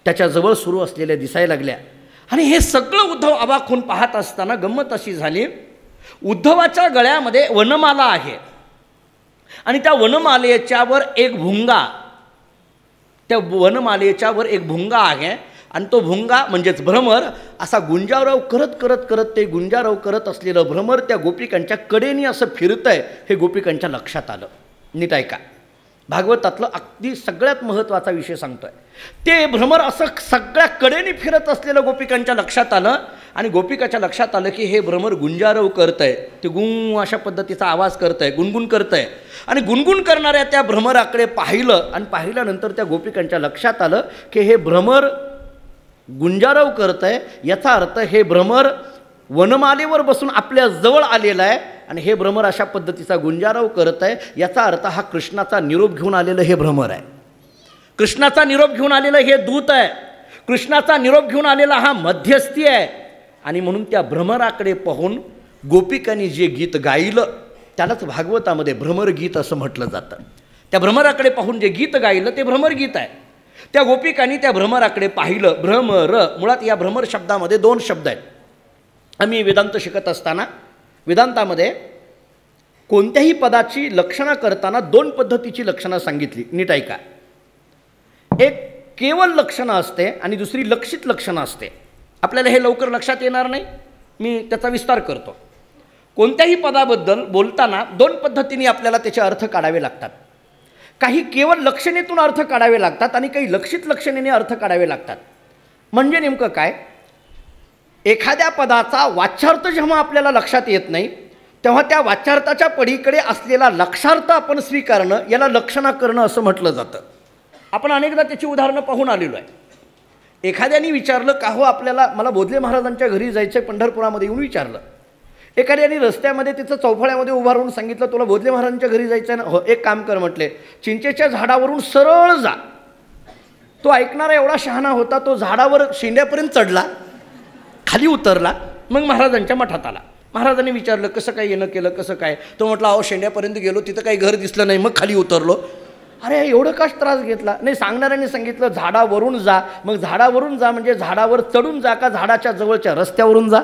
त्याच्याजवळ सुरू असलेल्या दिसायला लागल्या. आणि हे सगळं उद्धव अवाक होऊन पाहत असताना गंमत अशी झाली, उद्धवाच्या गळ्यामध्ये वनमाला आहे आणि त्या वनमालेच्यावर एक भुंगा, त्या वनमालेच्यावर एक भुंगा आहे. आणि तो भुंगा म्हणजेच भ्रमर असा गुंजारव करत करत करत ते गुंजारव करत असलेलं भ्रमर त्या गोपिकांच्या कडेने असं फिरतंय. हे गोपिकांच्या लक्षात आलं. नीट ऐका, भागवतातलं अगदी सगळ्यात महत्त्वाचा विषय सांगतोय. ते भ्रमर असं सगळ्या कडेने फिरत असलेलं गोपिकांच्या लक्षात आलं. आणि गोपिकाच्या लक्षात आलं की हे भ्रमर गुंजारव करतंय. ते गुं अशा पद्धतीचा आवाज करतंय, गुणगुण करतंय. आणि गुणगुण करणाऱ्या त्या भ्रमराकडे पाहिलं आणि पाहिल्यानंतर त्या गोपिकांच्या लक्षात आलं की हे भ्रमर गुंजारव करतंय. याचा अर्थ हे भ्रमर वनमालेवर बसून आपल्या जवळ आलेला आहे आणि हे भ्रमर अशा पद्धतीचा गुंजारव करत आहे. याचा अर्थ हा कृष्णाचा निरोप घेऊन आलेलं हे भ्रमर आहे. कृष्णाचा निरोप घेऊन आलेलं हे दूत आहे. कृष्णाचा निरोप घेऊन आलेला हा मध्यस्थी आहे. आणि म्हणून त्या भ्रमराकडे पाहून गोपिकांनी जे गीत गायलं त्यालाच भागवतामध्ये भ्रमरगीत असं म्हटलं जातं. त्या भ्रमराकडे पाहून जे गीत गायलं ते भ्रमरगीत आहे. त्या गोपिकांनी त्या भ्रमराकडे पाहिलं. भ्रमर, मुळात या भ्रमर शब्दामध्ये दोन शब्द आहेत. आम्ही वेदांत शिकत असताना वेदांतामध्ये कोणत्याही पदाची लक्षणं करताना दोन पद्धतीची लक्षणं सांगितली. नीट ऐका. एक केवळ लक्षणं असते आणि दुसरी लक्षित लक्षणं असते. आपल्याला हे लवकर लक्षात येणार नाही, मी त्याचा विस्तार करतो. कोणत्याही पदाबद्दल बोलताना दोन पद्धतीने आपल्याला त्याचे अर्थ काढावे लागतात. काही केवळ लक्षणेतून अर्थ काढावे लागतात आणि काही लक्षित लक्षणेने अर्थ काढावे लागतात. म्हणजे नेमकं काय, एखाद्या पदाचा वाच्यार्थ जेव्हा आपल्याला लक्षात येत नाही तेव्हा त्या वाच्यार्थाच्या पलीकडे असलेला लक्षार्थ आपण स्वीकारणं याला लक्षणा करणं असं म्हटलं जातं. आपण अनेकदा त्याची उदाहरणं पाहून आलेलो आहे. एखाद्याने विचारलं, का हो आपल्याला, मला बोधले महाराजांच्या घरी जायचं आहे, पंढरपुरामध्ये येऊन विचारलं. एखाद्याने रस्त्यामध्ये तिचं चौफळ्यामध्ये उभा राहून सांगितलं, तुला बोधले महाराजांच्या घरी जायचं आहे ना? हो, एक काम कर म्हटले, चिंचेच्या झाडावरून सरळ जा. तो ऐकणारा एवढा शहाणा होता, तो झाडावर शेंड्यापर्यंत चढला, खाली उतरला, मग महाराजांच्या मठात आला. महाराजांनी विचारलं, कसं काय येणं केलं, कसं काय? तो म्हटलं, अहो शेंड्यापर्यंत गेलो, तिथं काही घर दिसलं नाही, मग खाली उतरलो. अरे एवढं काच त्रास घेतला? नाही, सांगणाऱ्याने सांगितलं झाडावरून जा. मग झाडावरून जा म्हणजे झाडावर चढून जा का झाडाच्या जवळच्या रस्त्यावरून जा?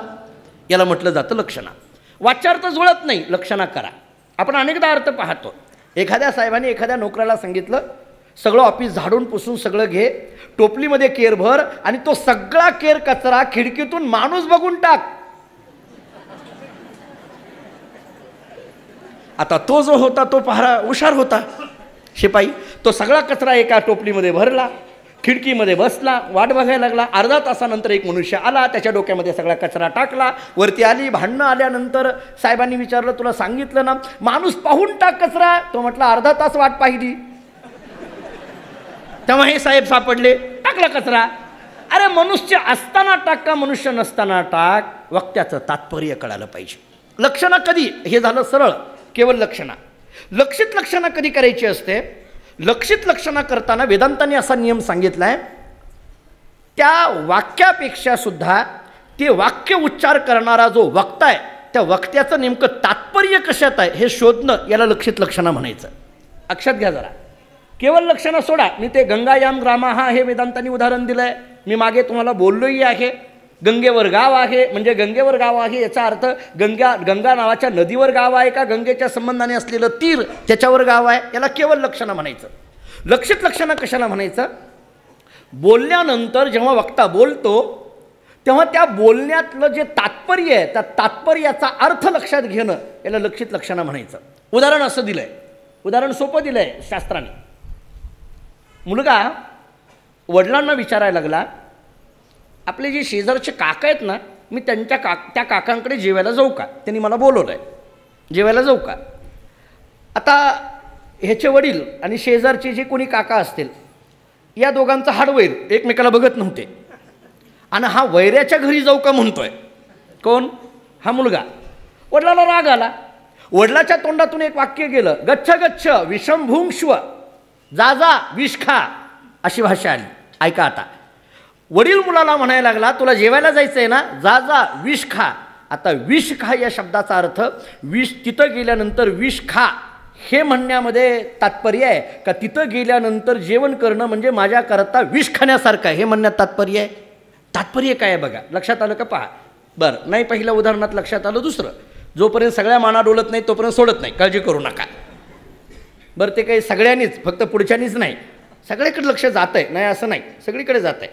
याला म्हटलं जातं लक्षणा. वाच्यार्थ जुळत नाही, लक्षणा करा. आपण अनेकदा अर्थ पाहतो. एखाद्या साहेबांनी एखाद्या नोकराला सांगितलं, सगळं ऑफिस झाडून पुसून सगळं घे, टोपलीमध्ये केर भर आणि तो सगळा केर कचरा खिडकीतून माणूस बघून टाक. आता तो जो होता तो पहारा हुशार होता शिपाई, तो सगळा कचरा एका टोपलीमध्ये भरला, खिडकीमध्ये बसला, वाट बघायला लागला. अर्धा तासानंतर एक मनुष्य आला, त्याच्या डोक्यामध्ये सगळा कचरा टाकला, वरती आली. भांडणं आल्यानंतर साहेबांनी विचारलं, तुला सांगितलं ना माणूस पाहून टाक कचरा. तो म्हटला अर्धा तास वाट पाहिली. तेव्हा हे साहेब सापडले, टाकला कचरा. अरे मनुष्य असताना टाक का मनुष्य नसताना टाक, वक्त्याचं तात्पर्य कळालं पाहिजे. लक्षणा कधी, हे झालं सरळ केवळ लक्षणा. लक्षित लक्षणा कधी करायची असते? लक्षित लक्षणा करताना वेदांतांनी असा नियम सांगितला आहे, त्या वाक्यापेक्षा सुद्धा ते वाक्य उच्चार करणारा जो वक्ता आहे त्या वक्त्याचं नेमकं तात्पर्य कशात आहे हे शोधणं, याला लक्षित लक्षणा म्हणायचं. लक्षात घ्या जरा. केवळ लक्षणं सोडा. मी ते गंगायाम ग्रामहा हे वेदांतांनी उदाहरण दिलं आहे, मी मागे तुम्हाला बोललोही आहे. गंगेवर गाव आहे म्हणजे गंगेवर गाव आहे याचा अर्थ गंगा नावाच्या नदीवर गाव आहे का, गंगेच्या संबंधाने असलेलं तीर त्याच्यावर गाव आहे, याला केवळ लक्षणं म्हणायचं. लक्षित लक्षणं कशाला म्हणायचं? बोलल्यानंतर जेव्हा वक्ता बोलतो तेव्हा त्या बोलण्यातलं जे तात्पर्य आहे त्या तात्पर्याचा अर्थ लक्षात घेणं, याला लक्षित लक्षणं म्हणायचं. उदाहरण असं दिलं आहे, उदाहरण सोपं दिलं आहे शास्त्राने. मुलगा वडिलांना विचारायला लागला, आपले जे शेजारचे काका आहेत ना, मी त्या काकांकडे जेवायला जाऊ का? त्यांनी मला बोलवलं आहे, जेवायला जाऊ का? आता ह्याचे वडील आणि शेजारचे जे कोणी काका असतील, या दोघांचा हाडवैर एकमेकाला बघत नव्हते आणि हा वैऱ्याच्या घरी जाऊ का म्हणतोय. कोण? हा मुलगा. वडिलाला राग आला. वडिलाच्या तोंडातून एक वाक्य गेलं, गच्छ गच्छ विषमभुंक्ष्व, जा जा विष खा, अशी भाषा आली. ऐका आता. वडील मुलाला म्हणायला लागला, तुला जेवायला जायचं आहे ना, जा जा विष खा. आता विष खा या शब्दाचा अर्थ विष तिथं गेल्यानंतर विष खा हे म्हणण्यामध्ये तात्पर्य आहे का, तिथं गेल्यानंतर जेवण करणं म्हणजे माझ्याकरता विष खाण्यासारखं आहे हे म्हणण्यात तात्पर्य आहे? तात्पर्य काय आहे बघा. लक्षात आलं का? पहा. बरं, नाही पहिल्या उदाहरणात लक्षात आलं. दुसरं, जोपर्यंत सगळ्या माना डोलत नाही तोपर्यंत सोडत नाही, काळजी करू नका. बरं, ते काही सगळ्यांनीच, फक्त पुढच्यानीच नाही, सगळीकडे लक्ष जात आहे, नाही असं नाही, सगळीकडे जात आहे.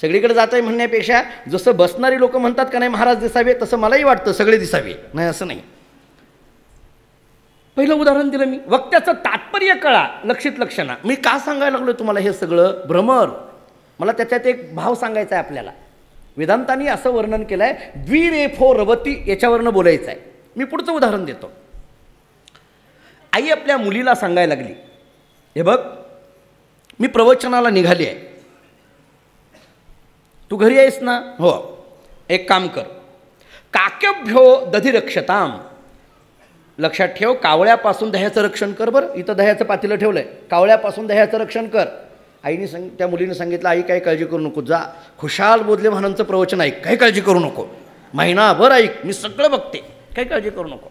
सगळीकडे जात आहे म्हणण्यापेक्षा जसं बसणारी लोक म्हणतात का नाही महाराज दिसावे, तसं मलाही वाटतं सगळे दिसावे, नाही असं नाही. पहिलं उदाहरण दिलं मी, वक्त्याचं तात्पर्य कळा, लक्षित लक्षणा. मी का सांगायला लागलो तुम्हाला हे सगळं? भ्रमर. मला त्याच्यात एक भाव सांगायचा आहे आपल्याला. वेदांतांनी असं वर्णन केलं आहे, द्विरेफो रवती, याच्यावरनं बोलायचं आहे. मी पुढचं उदाहरण देतो. आई आपल्या मुलीला सांगायला लागली, हे बघ मी प्रवचनाला निघाली आहे, तू घरी आहेस ना? हो. एक काम कर, काक्यभ्यो दधिरक्षताम. लक्षात ठेव, कावळ्यापासून दह्याचं रक्षण कर. बरं, इथं दह्याचं पातेलं ठेवलं आहे, कावळ्यापासून दह्याचं रक्षण कर. आईने त्या मुलीने सांगितलं, आई काही काळजी करू नको, जा खुशाल बोधले महाराजांचं प्रवचन ऐक, काही काळजी करू नको, महिनाभर ऐक, मी सगळं बघते, काही काळजी करू नको.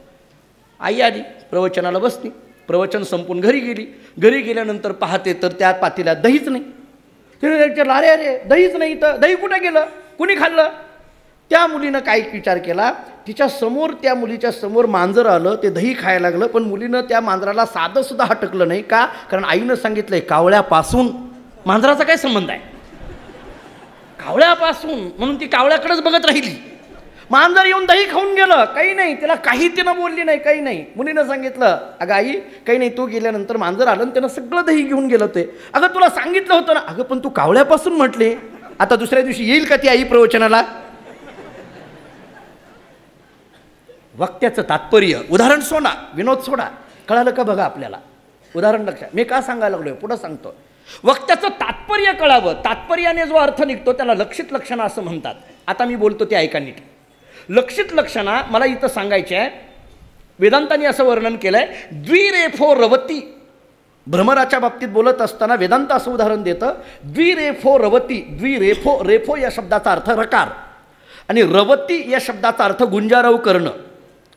आई आली, प्रवचनाला बसली, प्रवचन संपून घरी गेली. घरी गेल्यानंतर पाहते तर त्या पातेल्यात दहीच नाही. तिने विचारलं, अरे अरे दहीच नाही, तर दही कुठे गेलं, कुणी खाल्लं? त्या मुलीनं काय विचार केला, तिच्या समोर, त्या मुलीच्या समोर मांजर आलं, ते दही खायला लागलं, पण मुलीनं त्या मांजराला साधंसुद्धा हटकलं नाही. का? कारण आईनं सांगितलंय कावळ्यापासून. मांजराचा काय संबंध आहे? कावळ्यापासून, म्हणून ती कावळ्याकडेच बघत राहिली. मांजर येऊन दही खाऊन गेलं, काही नाही, तिला काही तिनं बोलली नाही, काही नाही. मुलीनं सांगितलं, अगं आई काही नाही, तू गेल्यानंतर मांजर आलं आणि त्यानं सगळं दही घेऊन गेलं. ते अगं तुला सांगितलं होतं ना. अगं पण तू कावळ्यापासून म्हटले, आता दुसऱ्या दिवशी येईल का ती आई प्रवचनाला? वक्त्याचं तात्पर्य, उदाहरण सोडा, विनोद सोडा, कळालं का बघा आपल्याला? उदाहरण लक्षात. मी का सांगायला लागलोय पुढं सांगतो. वक्त्याचं तात्पर्य कळावं, तात्पर्याने जो अर्थ निघतो त्याला लक्षित लक्षणा असं म्हणतात. आता मी बोलतो ते ऐका नीट. लक्षित लक्षणा मला इथं सांगायचे आहे. वेदांतांनी असं वर्णन केलं आहे, द्विरेफो रवती. भ्रमराच्या बाबतीत बोलत असताना वेदांत असं उदाहरण देतं, द्विरेफो रवती. द्विरेफो, रेफो या शब्दाचा अर्थ रकार आणि रवती या शब्दाचा अर्थ गुंजारव करणं.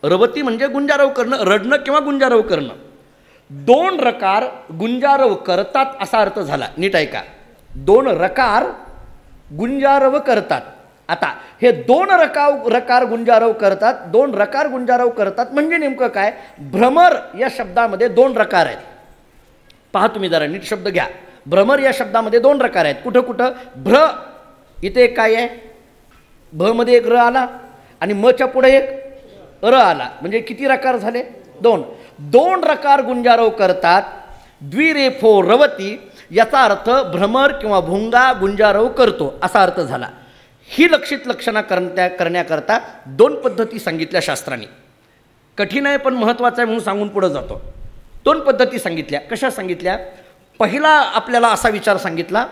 रवती म्हणजे गुंजारव करणं, रडणं किंवा गुंजारव करणं. दोन रकार गुंजारव करतात असा अर्थ झाला. नीट ऐका, दोन रकार गुंजारव करतात. आता हे दोन रकार गुंजारव करतात, दोन रकार गुंजारव करतात म्हणजे नेमकं काय? भ्रमर या शब्दामध्ये दोन रकार आहेत. पहा तुम्ही जरा नीट शब्द घ्या. भ्रमर या शब्दामध्ये दोन रकार आहेत. कुठं कुठं? भ्र, इथे एक काय आहे? भ मध्ये एक र आला आणि म च्या पुढे एक र आला, म्हणजे किती रकार झाले? दोन. 2 रकार गुंजारव करतात, द्विरेफो रवती, याचा अर्थ भ्रमर किंवा भुंगा गुंजारव करतो असा अर्थ झाला. ही लक्षित लक्षणा करण्याकरता 2 पद्धती सांगितल्या शास्त्रांनी. कठीण आहे पण महत्त्वाचं आहे म्हणून सांगून पुढं जातो. 2 पद्धती सांगितल्या. कशा सांगितल्या? पहिला आपल्याला असा विचार सांगितला,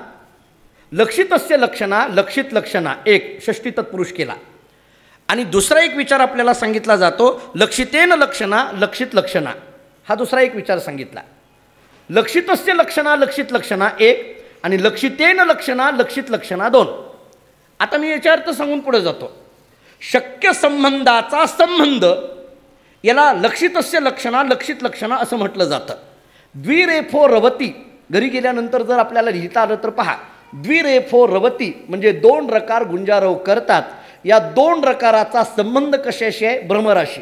लक्षितस्य लक्षणा लक्षित लक्षणा एक षष्टी तत्पुरुष केला. आणि दुसरा एक विचार आपल्याला सांगितला जातो, लक्षितेन लक्षणा लक्षित लक्षणा, हा दुसरा एक विचार सांगितला. लक्षितस्य लक्षणा लक्षित लक्षणा एक आणि लक्षितेन लक्षणा लक्षित लक्षणा 2. आता मी याचा अर्थ सांगून पुढे जातो. शक्य संबंधाचा संबंध याला लक्षितस्य लक्षणा लक्षित लक्षणा असं म्हटलं जातं. द्विरेफो रवती, घरी गेल्यानंतर जर आपल्याला लिहिता आलं तर पहा, द्विरेफो रवती म्हणजे 2 रकार गुंजारव करतात. या 2 रकाराचा संबंध कशाशी आहे? भ्रमराशी.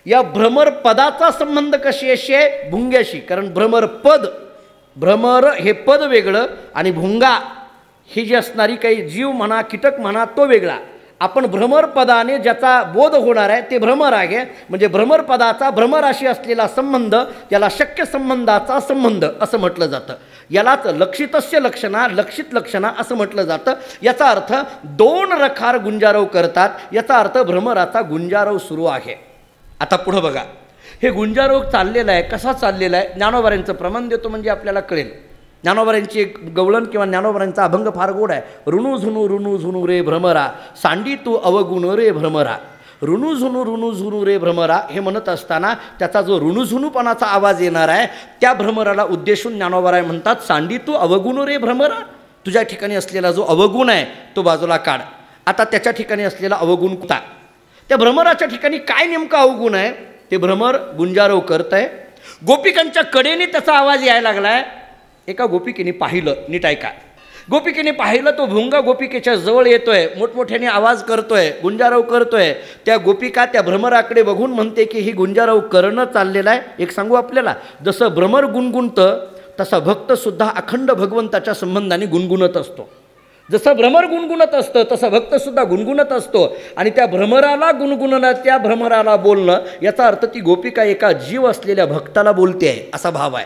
या भ्रमर पदाचा संबंध कशाशी आहे? भुंग्याशी. कारण भ्रमर पद, भ्रमर हे पद वेगळं आणि भुंगा ही जी असणारी काही जीव म्हणा कीटक म्हणा तो वेगळा. आपण भ्रमर पदाने ज्याचा बोध होणार आहे ते भ्रमर आहे. म्हणजे भ्रमर पदाचा भ्रमराशी असलेला संबंध याला शक्य संबंधाचा संबंध असं म्हटलं जातं. यालाच लक्षितस्य लक्षणा लक्षित लक्षणा असं म्हटलं जातं. याचा अर्थ 2 रखार गुंजारव करतात, याचा अर्थ भ्रमराचा गुंजारव सुरू आहे. आता पुढं बघा, हे गुंजारव चाललेलं आहे. कसा चाललेला आहे? ज्ञानोबाऱ्यांचं प्रमाण देतो म्हणजे आपल्याला कळेल. ज्ञानोबाऱ्यांची एक गवळण किंवा ज्ञानोबाऱ्यांचा अभंग फार गोड आहे. ऋणू झुनू रे भ्रमरा, सांडी तू अवगुण रे भ्रमरा. ऋणू झुनू रे भ्रमरा हे म्हणत असताना त्याचा जो ऋणुझुनूपणाचा आवाज येणार आहे त्या भ्रमराला उद्देशून ज्ञानोबाराय म्हणतात, सांडी तू अवगुण रे भ्रमरा. तुझ्या ठिकाणी असलेला जो अवगुण आहे तो बाजूला काढ. आता त्याच्या ठिकाणी असलेला अवगुण कुठला? त्या भ्रमराच्या ठिकाणी काय नेमका अवगुण आहे ते भ्रमर गुंजारव करत आहे. गोपिकांच्या कडेने त्याचा आवाज यायला लागला आहे. एका गोपिकेने पाहिलं, नीट ऐका, गोपिकेने पाहिलं तो भुंगा गोपिकेच्या जवळ येतोय, मोठमोठ्याने आवाज करतोय, गुंजारव करतोय. त्या गोपिका त्या भ्रमराकडे बघून म्हणते की ही गुंजारव करणं चाललेलं आहे. एक सांगू आपल्याला, जसं भ्रमर गुणगुणतं तसा भक्तसुद्धा अखंड भगवंताच्या संबंधाने गुणगुणत असतो. जसं भ्रमर गुणगुणत असतं तसा भक्तसुद्धा गुणगुणत असतो. आणि त्या भ्रमराला गुणगुणणं, त्या भ्रमराला बोलणं, याचा अर्थ ती गोपिका एका जीव असलेल्या भक्ताला बोलते आहे असा भाव आहे.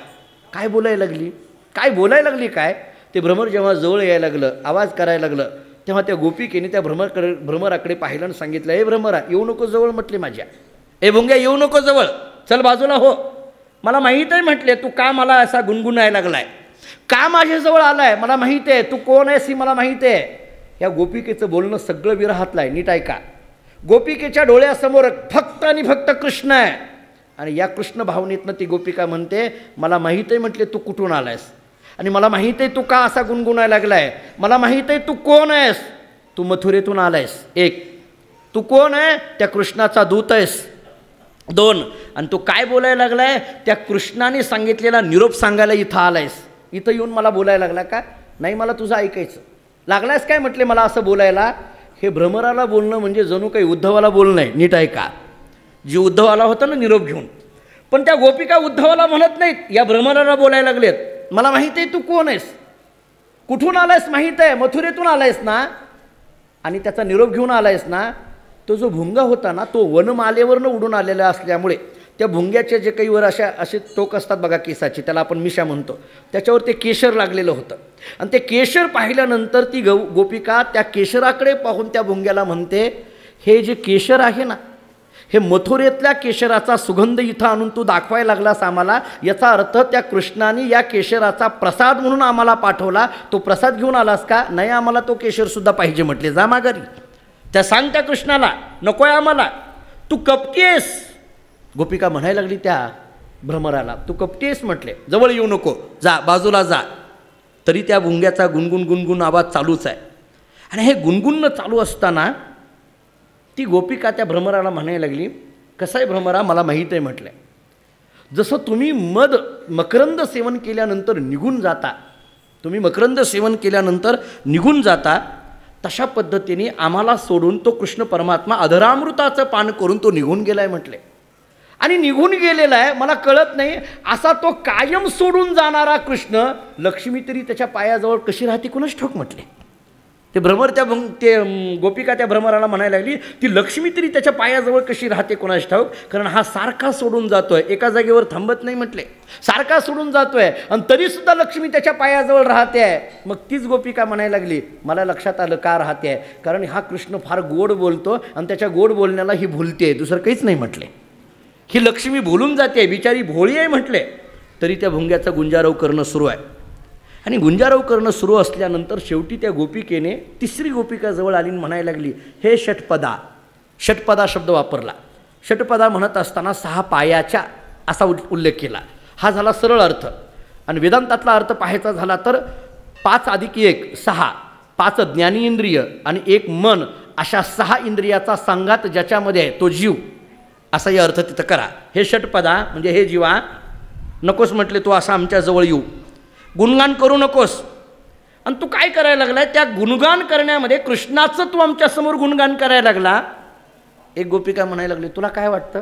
काय बोलायला लागली? काय बोलायला लागली? काय ते भ्रमर जेव्हा जवळ यायला लागलं, आवाज करायला लागलं, तेव्हा त्या गोपिकेने त्या भ्रमराकडे पाहिलं आणि सांगितलं, ए भ्रमरा येऊ नको जवळ म्हटले माझ्या. ए भुंग्या येऊ नको जवळ, चल बाजूला हो. मला माहीत आहे म्हटले तू का मला असा गुणगुणायला लागलाय, का माझ्याजवळ आलाय, मला माहीत आहे तू कोण आहेस ही मला माहीत आहे. या गोपिकेचं बोलणं सगळं विरहातलं आहे. नीट ऐका, गोपिकेच्या डोळ्यासमोर फक्त आणि फक्त कृष्ण आहे. आणि या कृष्ण भावनेतनं ती गोपिका म्हणते, मला माहीत आहे म्हटले तू कुठून आलायस आणि मला माहीत आहे तू का असा गुणगुणायला लागलाय. मला माहीत आहे तू कोण आहेस, तू मथुरेतून आलायस. 1, तू कोण आहे? त्या कृष्णाचा दूत आहेस. 2, आणि तू काय बोलायला लागलाय? त्या कृष्णाने सांगितलेला निरोप सांगायला इथं आलायस. इथं येऊन मला बोलायला लागला का? नाही, मला तुझं ऐकायचं. लागलायस काय म्हटले मला असं बोलायला? हे भ्रमराला बोलणं म्हणजे जणू काही उद्धवाला बोलणं आहे. नीट ऐका, जी उद्धवाला होता ना निरोप घेऊन, पण त्या गोपिका उद्धवाला म्हणत नाहीत, या भ्रमराला बोलायला लागलेत. मला माहीत आहे तू कोण आहेस, कुठून आलायस माहीत आहे, मथुरेतून आलायस ना, आणि त्याचा निरोप घेऊन आलायस ना. तो जो भुंगा होता ना तो वनमालेवरनं उडून आलेला असल्यामुळे त्या भुंग्याचे जे काही वर असे टोक असतात बघा केसाची, त्याला आपण मिशा म्हणतो, त्याच्यावर ते केशर लागलेलं होतं. आणि ते केशर पाहिल्यानंतर ती गोपिका त्या केशराकडे पाहून त्या भुंग्याला म्हणते, हे जे केशर आहे ना, हे मथुरेतल्या केशराचा सुगंध इथं आणून तू दाखवायला लागलास आम्हाला. याचा अर्थ त्या कृष्णाने या केशराचा प्रसाद म्हणून आम्हाला पाठवला. तो प्रसाद घेऊन आलास का? नाही, आम्हाला तो केशरसुद्धा पाहिजे म्हटले. जा माघारी. त्या सांग त्या कृष्णाला, नको आहे आम्हाला, तू कपटी आहेस. गोपिका म्हणायला लागली त्या भ्रमराला, तू कपटी आहेस म्हटले, जवळ येऊ नको, जा बाजूला जा. तरी त्या भुंग्याचा गुणगुण गुणगुण आवाज चालूच आहे. आणि हे गुणगुणनं चालू असताना ती गोपिका त्या भ्रमराला म्हणायला लागली, कसं आहे भ्रमरा, मला माहीत आहे म्हटलं, जसं तुम्ही मकरंद सेवन केल्यानंतर निघून जाता, तुम्ही मकरंद सेवन केल्यानंतर निघून जाता, तशा पद्धतीने आम्हाला सोडून तो कृष्ण परमात्मा अधरामृताचं पान करून तो निघून गेला आहे म्हटले. आणि निघून गेलेला आहे, मला कळत नाही असा तो कायम सोडून जाणारा कृष्ण, लक्ष्मी तरी त्याच्या पायाजवळ कशी राहते कुणास ठाऊक म्हटले. ते भ्रमर ते गोपिका त्या भ्रमराला म्हणायला लागली, ती लक्ष्मी तरी त्याच्या पायाजवळ कशी राहते कोणास ठाऊक, कारण हा सारखा सोडून जातोय, एका जागेवर थांबत नाही म्हटले, सारखा सोडून जातोय आणि तरीसुद्धा लक्ष्मी त्याच्या पायाजवळ राहते आहे. मग तीच गोपिका म्हणायला लागली, मला लक्षात आलं का राहते आहे, कारण हा कृष्ण फार गोड बोलतो आणि त्याच्या गोड बोलण्याला ही भुलते, दुसरं काहीच नाही म्हटले. ही लक्ष्मी भुलून जाते, बिचारी भोळी आहे म्हटले. तरी त्या भुंग्याचा गुंजारव करणं सुरू आहे. आणि गुंजारव करणं सुरू असल्यानंतर शेवटी त्या गोपिकेने तिसरी गोपिकाजवळ आली म्हणायला लागली, हे षटपदा. षटपदा शब्द वापरला. षटपदा म्हणत असताना 6 पायाच्या असा उल्लेख केला. हा झाला सरळ अर्थ. आणि वेदांतातला अर्थ पाहायचा झाला तर 5 + 1 6, 5 ज्ञानेंद्रिय आणि 1 मन, अशा 6 इंद्रियाचा संघात ज्याच्यामध्ये आहे तो जीव, असाही अर्थ तिथं करा. हे षटपदा म्हणजे हे जीवा, नकोस म्हटले तू असा आमच्याजवळ येऊ, गुणगान करू नकोस. आणि तू काय करायला लागलाय, त्या गुणगान करण्यामध्ये कृष्णाचं तू आमच्यासमोर गुणगान करायला लागला. एक गोपिका म्हणायला लागली, तुला काय वाटतं,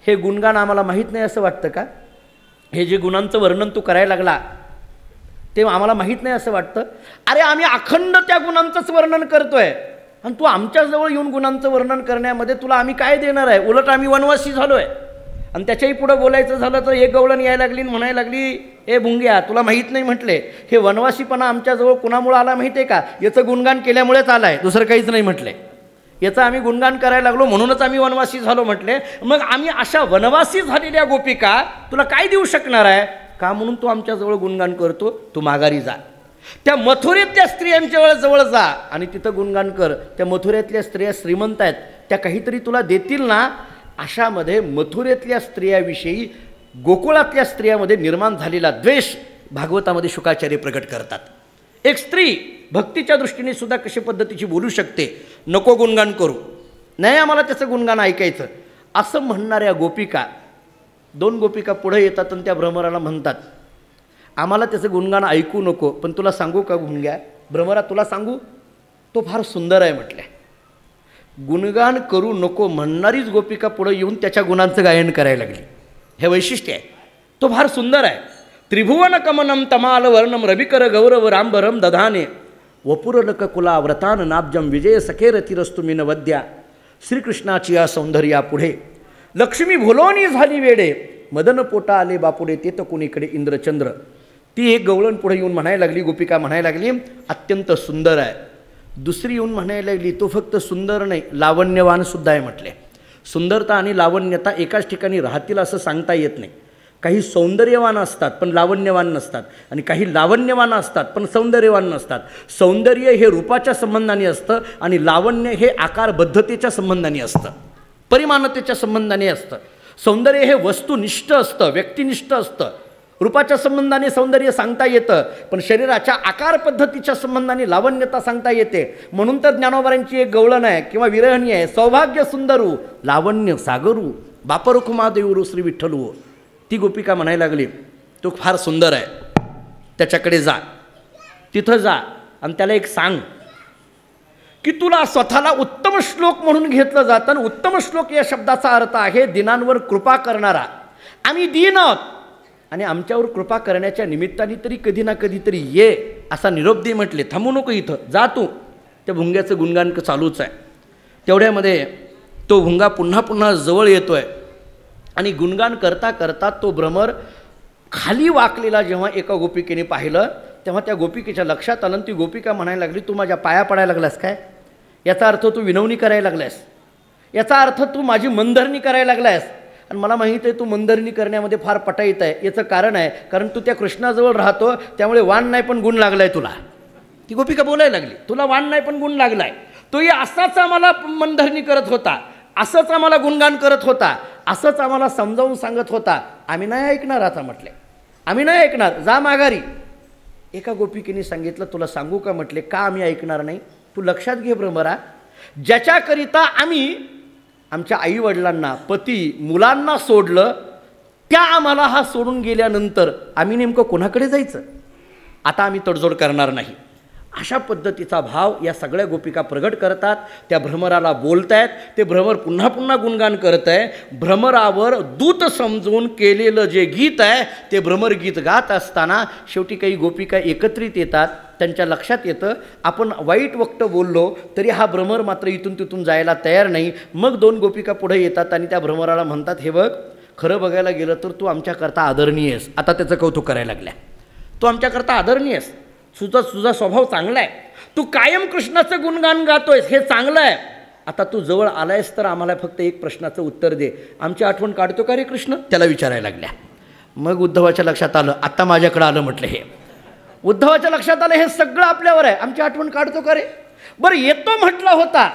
हे गुणगान आम्हाला माहीत नाही असं वाटतं का? हे जे गुणांचं वर्णन तू करायला लागला ते आम्हाला माहीत नाही असं वाटतं? अरे आम्ही अखंड त्या गुणांचंच वर्णन करतोय आणि तू आमच्याजवळ येऊन गुणांचं वर्णन करण्यामध्ये तुला आम्ही काय देणार आहे? उलट आम्ही वनवासी झालो आहे. आणि त्याच्याही पुढं बोलायचं झालं तर एक गवळण यायला लागली आणि म्हणायला लागली, ए भुंग्या, तुला माहीत नाही म्हटले, हे वनवासीपणा आमच्याजवळ कुणामुळं आला माहिती आहे का? याचं गुणगान केल्यामुळेच आला आहे, दुसरं काहीच नाही म्हटले. याचं आम्ही गुणगान करायला लागलो म्हणूनच आम्ही वनवासी झालो म्हटले. मग आम्ही अशा वनवासी झालेल्या गोपिका तुला काय देऊ शकणार आहे का? म्हणून तू आमच्याजवळ गुणगान करतो. तू माघारी जा, त्या मथुरेतल्या स्त्रियांच्या जवळ जा आणि तिथं गुणगान कर. त्या मथुरेतल्या स्त्रिया श्रीमंत आहेत, त्या काहीतरी तुला देतील ना. अशामध्ये मथुरेतल्या स्त्रियाविषयी गोकुळातल्या स्त्रियामध्ये निर्माण झालेला द्वेष भागवतामध्ये शुकाचार्य प्रकट करतात. एक स्त्री भक्तीच्या दृष्टीने सुद्धा कशा पद्धतीची बोलू शकते, नको गुणगान करू, नाही आम्हाला त्याचं गुणगान ऐकायचं असं म्हणणाऱ्या गोपिका, 2 गोपिका पुढे येतात आणि त्या भ्रमराला म्हणतात, आम्हाला त्याचं गुणगान ऐकू नको, पण तुला सांगू का भुंग्या, भ्रमरा तुला सांगू, तो फार सुंदर आहे म्हटलं. गुणगान करू नको म्हणणारीच गोपिका पुढे येऊन त्याच्या गुणांचं गायन करायला लागली. हे वैशिष्ट्य आहे, तो फार सुंदर आहे. त्रिभुवन कमनम तमाल वर्णम रविकर गौरव रामभरम दधाने वपुरलक कुला व्रतान नाब्जम विजय सखे रतिरस्तु मिन वद्या. श्रीकृष्णाची या सौंदर्या पुढे लक्ष्मी भुलोनी झाली वेडे, मदन पोटा आले बापुडे ते तर कुणीकडे इंद्रचंद्र. ती एक गवळण पुढे येऊन म्हणायला लागली, गोपिका म्हणायला लागली, अत्यंत सुंदर आहे. दुसरी येऊन म्हणायला लागली, तो फक्त सुंदर नाही, लावण्यवान सुद्धा आहे म्हटले. सुंदरता आणि लावण्यता एकाच ठिकाणी राहतील असं सांगता येत नाही. काही सौंदर्यवान असतात पण लावण्यवान नसतात, आणि काही लावण्यवान असतात पण सौंदर्यवान नसतात. सौंदर्य हे रूपाच्या संबंधाने असतं आणि लावण्य हे आकारबद्धतेच्या संबंधाने असतं, परिमाणतेच्या संबंधाने असतं. सौंदर्य हे वस्तुनिष्ठ असतं, व्यक्तिनिष्ठ असतं. रूपाच्या संबंधाने सौंदर्य सांगता येतं, पण शरीराच्या आकार पद्धतीच्या संबंधाने लावण्यता सांगता येते. म्हणून तर ज्ञानोबारांची एक गवळण आहे किंवा विरहणी आहे, सौभाग्य सुंदरू लावण्य सागरू बापरुखुमादेवरू श्री विठ्ठलू. ती गोपिका म्हणायला लागली, तो फार सुंदर आहे, त्याच्याकडे जा, तिथं जा आणि त्याला एक सांग की तुला स्वतःला उत्तम श्लोक म्हणून घेतलं जातं. उत्तम श्लोक या शब्दाचा अर्थ आहे दिनांवर कृपा करणारा. आम्ही दीन आहोत आणि आमच्यावर कृपा करण्याच्या निमित्ताने तरी कधी ना कधीतरी ये असा निरोप दे म्हटले. थांबू नको इथं, जा तू. त्या भुंग्याचं गुणगान चालूच आहे. तेवढ्यामध्ये तो भुंगा पुन्हा पुन्हा जवळ येतो आहे आणि गुणगान करता करता तो भ्रमर खाली वाकलेला जेव्हा एका गोपिकेने पाहिलं तेव्हा त्या गोपिकेच्या लक्षात आलं. ती गोपिका म्हणायला लागली, तू माझ्या पाया पडायला लागलास काय? याचा अर्थ तू विनवणी करायला लागलास, याचा अर्थ तू माझी मनधरणी करायला लागलास. आणि मला माहीत आहे तू मनधरणी करण्यामध्ये फार पटाईत आहे. याचं कारण आहे, कारण तू त्या कृष्णाजवळ राहतो त्यामुळे वाण नाही पण गुण लागला आहे तुला. ती गोपिका बोलायला लागली, तुला वाण नाही पण गुण लागला आहे. तोही असाच आम्हाला मनधरणी करत होता, असंच आम्हाला गुणगान करत होता, असंच आम्हाला समजावून सांगत होता. आम्ही नाही ऐकणार आता म्हटले, आम्ही नाही ऐकणार, जा माघारी. एका गोपिकेने सांगितलं, तुला सांगू का म्हटले, का आम्ही ऐकणार नाही? तू लक्षात घे भ्रमरा, ज्याच्याकरिता आम्ही आमच्या आईवडिलांना, पती, मुलांना सोडलं, त्या आम्हाला हा सोडून गेल्यानंतर आम्ही नेमकं कोणाकडे जायचं? आता आम्ही तडजोड करणार नाही. अशा पद्धतीचा भाव या सगळ्या गोपिका प्रगट करतात. त्या भ्रमराला बोलतायत. ते भ्रमर पुन्हा पुन्हा गुणगान करत आहे. भ्रमरावर दूत समजून केलेलं जे गीत आहे ते भ्रमर गीत गात असताना शेवटी काही गोपिका एकत्रित येतात. त्यांच्या लक्षात येतं आपण वाईट वक्त बोललो तरी हा भ्रमर मात्र इथून तिथून जायला तयार नाही. मग 2 गोपिका पुढे येतात आणि त्या भ्रमराला म्हणतात, हे बघ, खरं बघायला गेलं तर तू आमच्याकरता आदरणीय आहेस. आता त्याचं कौतुक करायला लागल्या. तू आमच्याकरता आदरणीय आहेस. तुझा स्वभाव चांगला आहे. तू कायम कृष्णाचं गुणगान गातोयस, हे चांगलं आहे. आता तू जवळ आलायस तर आम्हाला फक्त एक प्रश्नाचं उत्तर दे. आमची आठवण काढतो का रे कृष्ण? त्याला विचारायला लागल्या. मग उद्धवाच्या लक्षात आलं, आता माझ्याकडं आलं म्हटलं. हे उद्धवाच्या लक्षात आलं, हे सगळं आपल्यावर आहे. आमची आठवण काढतो का रे? बरं येतो म्हटला होता,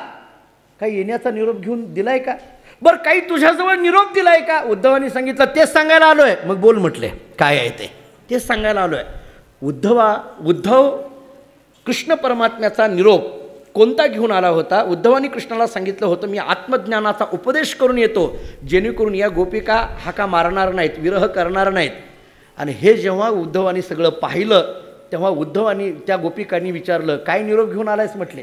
काही येण्याचा निरोप घेऊन दिलाय का? बरं काही तुझ्याजवळ निरोप दिलाय का? उद्धवानी सांगितलं, तेच सांगायला आलोय. मग बोल म्हटले, काय आहे ते? तेच सांगायला आलोय. उद्धव कृष्ण परमात्म्याचा निरोप कोणता घेऊन आला होता? उद्धवानी कृष्णाला सांगितलं होतं, मी आत्मज्ञानाचा उपदेश करून येतो जेणेकरून या गोपिका हाका मारणार नाहीत, विरह करणार नाहीत. आणि हे जेव्हा उद्धवानी सगळं पाहिलं तेव्हा उद्धवानी त्या गोपिकांनी विचारलं, काय निरोप घेऊन आलायस म्हटले.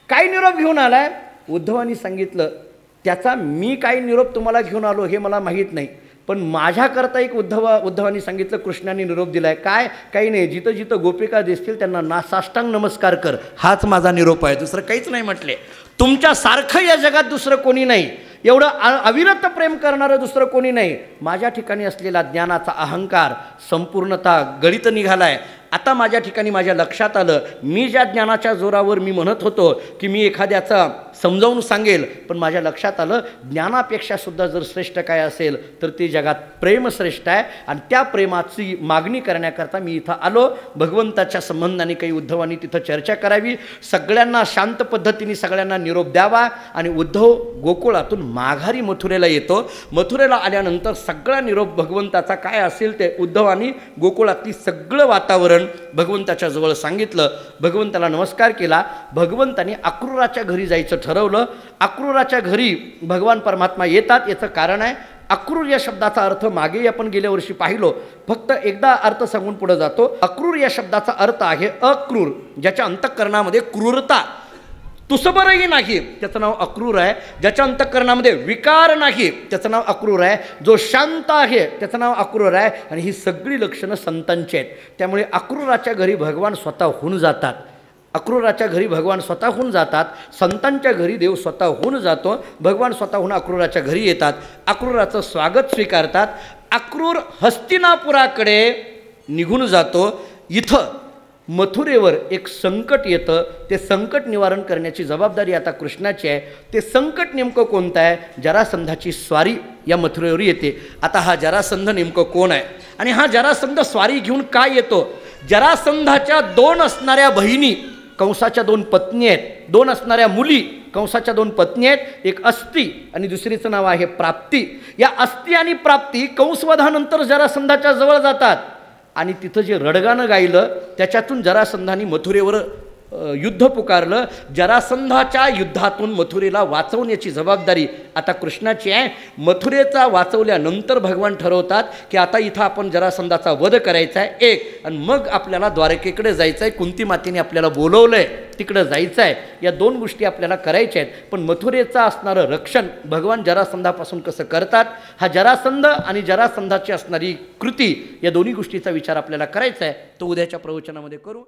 काय निरोप घेऊन आलाय? उद्धवानी सांगितलं, त्याचा मी काय निरोप तुम्हाला घेऊन आलो हे मला माहीत नाही, पण माझ्याकरता एक उद्धवानी सांगितलं, कृष्णाने निरोप दिलाय. काय? काही नाही, जिथं जिथं गोपिका दिसतील त्यांना साष्टांग नमस्कार कर, हाच माझा निरोप आहे, दुसरं काहीच नाही म्हटले. तुमच्यासारखं या जगात दुसरं कोणी नाही, एवढं अविरत प्रेम करणारं दुसरं कोणी नाही. माझ्या ठिकाणी असलेला ज्ञानाचा अहंकार संपूर्णतः गळीत निघालाय. आता माझ्या ठिकाणी माझ्या लक्षात आलं, मी ज्या ज्ञानाच्या जोरावर मी म्हणत होतो की मी एखाद्याचा समजावून सांगेल, पण माझ्या लक्षात आलं ज्ञानापेक्षा सुद्धा जर श्रेष्ठ काय असेल तर ते जगात प्रेम श्रेष्ठ आहे. आणि त्या प्रेमाची मागणी करण्याकरता मी इथं आलो. भगवंताच्या संबंधाने काही उद्धवानी तिथं चर्चा करावी, सगळ्यांना शांत पद्धतीने सगळ्यांना निरोप द्यावा. आणि उद्धव गोकुळातून माघारी मथुरेला येतो. मथुरेला आल्यानंतर सगळा निरोप भगवंताचा काय असेल ते उद्धवानी गोकुळातली सगळं वातावरण भगवंताच्या जवळ सांगितलं. भगवंताला नमस्कार केला. भगवंताने अक्रूराच्या घरी जायचं ठरवलं. अक्रूराच्या घरी भगवान परमात्मा येतात. याचं कारण आहे, अक्रूर या शब्दाचा अर्थ मागे आपण गेल्या वर्षी पाहिलो, फक्त एकदा अर्थ सांगून पुढे जातो. अक्रूर या शब्दाचा अर्थ आहे अक्रूर, ज्याच्या अंतःकरणामध्ये क्रूरता तुसबरही नाही, त्याचं नाव अक्रूर आहे. ज्याच्या अंतःकरणामध्ये विकार नाही त्याचं नाव अक्रूर आहे. जो शांत आहे त्याचं नाव अक्रूर आहे. आणि ही सगळी लक्षणं संतांची आहेत. त्यामुळे अक्रूराच्या घरी भगवान स्वतःहून जातात. अक्रूराच्या घरी भगवान स्वतःहून जातात. संतांच्या घरी देव स्वतःहून जातो. भगवान स्वतःहून अक्रूराच्या घरी येतात. अक्रूराचं स्वागत स्वीकारतात. अक्रूर हस्तिनापुराकडे निघून जातो. इथं मथुरेवर एक संकट येतं. ते संकट निवारण करण्याची जबाबदारी आता कृष्णाची आहे. ते संकट नेमकं कोणतं आहे? जरासंधाची स्वारी या मथुरेवर येते. आता हा जरासंध नेमकं कोण आहे आणि हा जरासंध स्वारी घेऊन काय येतो? जरासंधाच्या 2 असणाऱ्या बहिणी, कंसाच्या 2 पत्नी आहेत. 2 असणाऱ्या मुली, कंसाच्या 2 पत्नी आहेत. एक अस्ती आणि दुसरीचं नाव आहे प्राप्ती. या अस्ती आणि प्राप्ती कंसवधानंतर जरासंधाच्या जवळ जातात आणि तिथं जे रडगाणं गायलं त्याच्यातून जरासंधाने मथुरेवर युद्ध पुकारलं. जरासंधाच्या युद्धातून मथुरेला वाचवण्याची जबाबदारी आता कृष्णाची आहे. मथुरेचा वाचवल्यानंतर भगवान ठरवतात की आता इथं आपण जरासंधाचा वध करायचा आहे एक, आणि मग आपल्याला द्वारकेकडे जायचं आहे. कुंती मातेने आपल्याला बोलवलं आहे, तिकडं जायचं आहे. या 2 गोष्टी आपल्याला करायच्या आहेत. पण मथुरेचं असणारं रक्षण भगवान जरासंधापासून कसं करतात, हा जरासंध आणि जरासंधाची असणारी कृती, या दोन्ही गोष्टीचा विचार आपल्याला करायचा आहे. तो उद्याच्या प्रवचनामध्ये करू.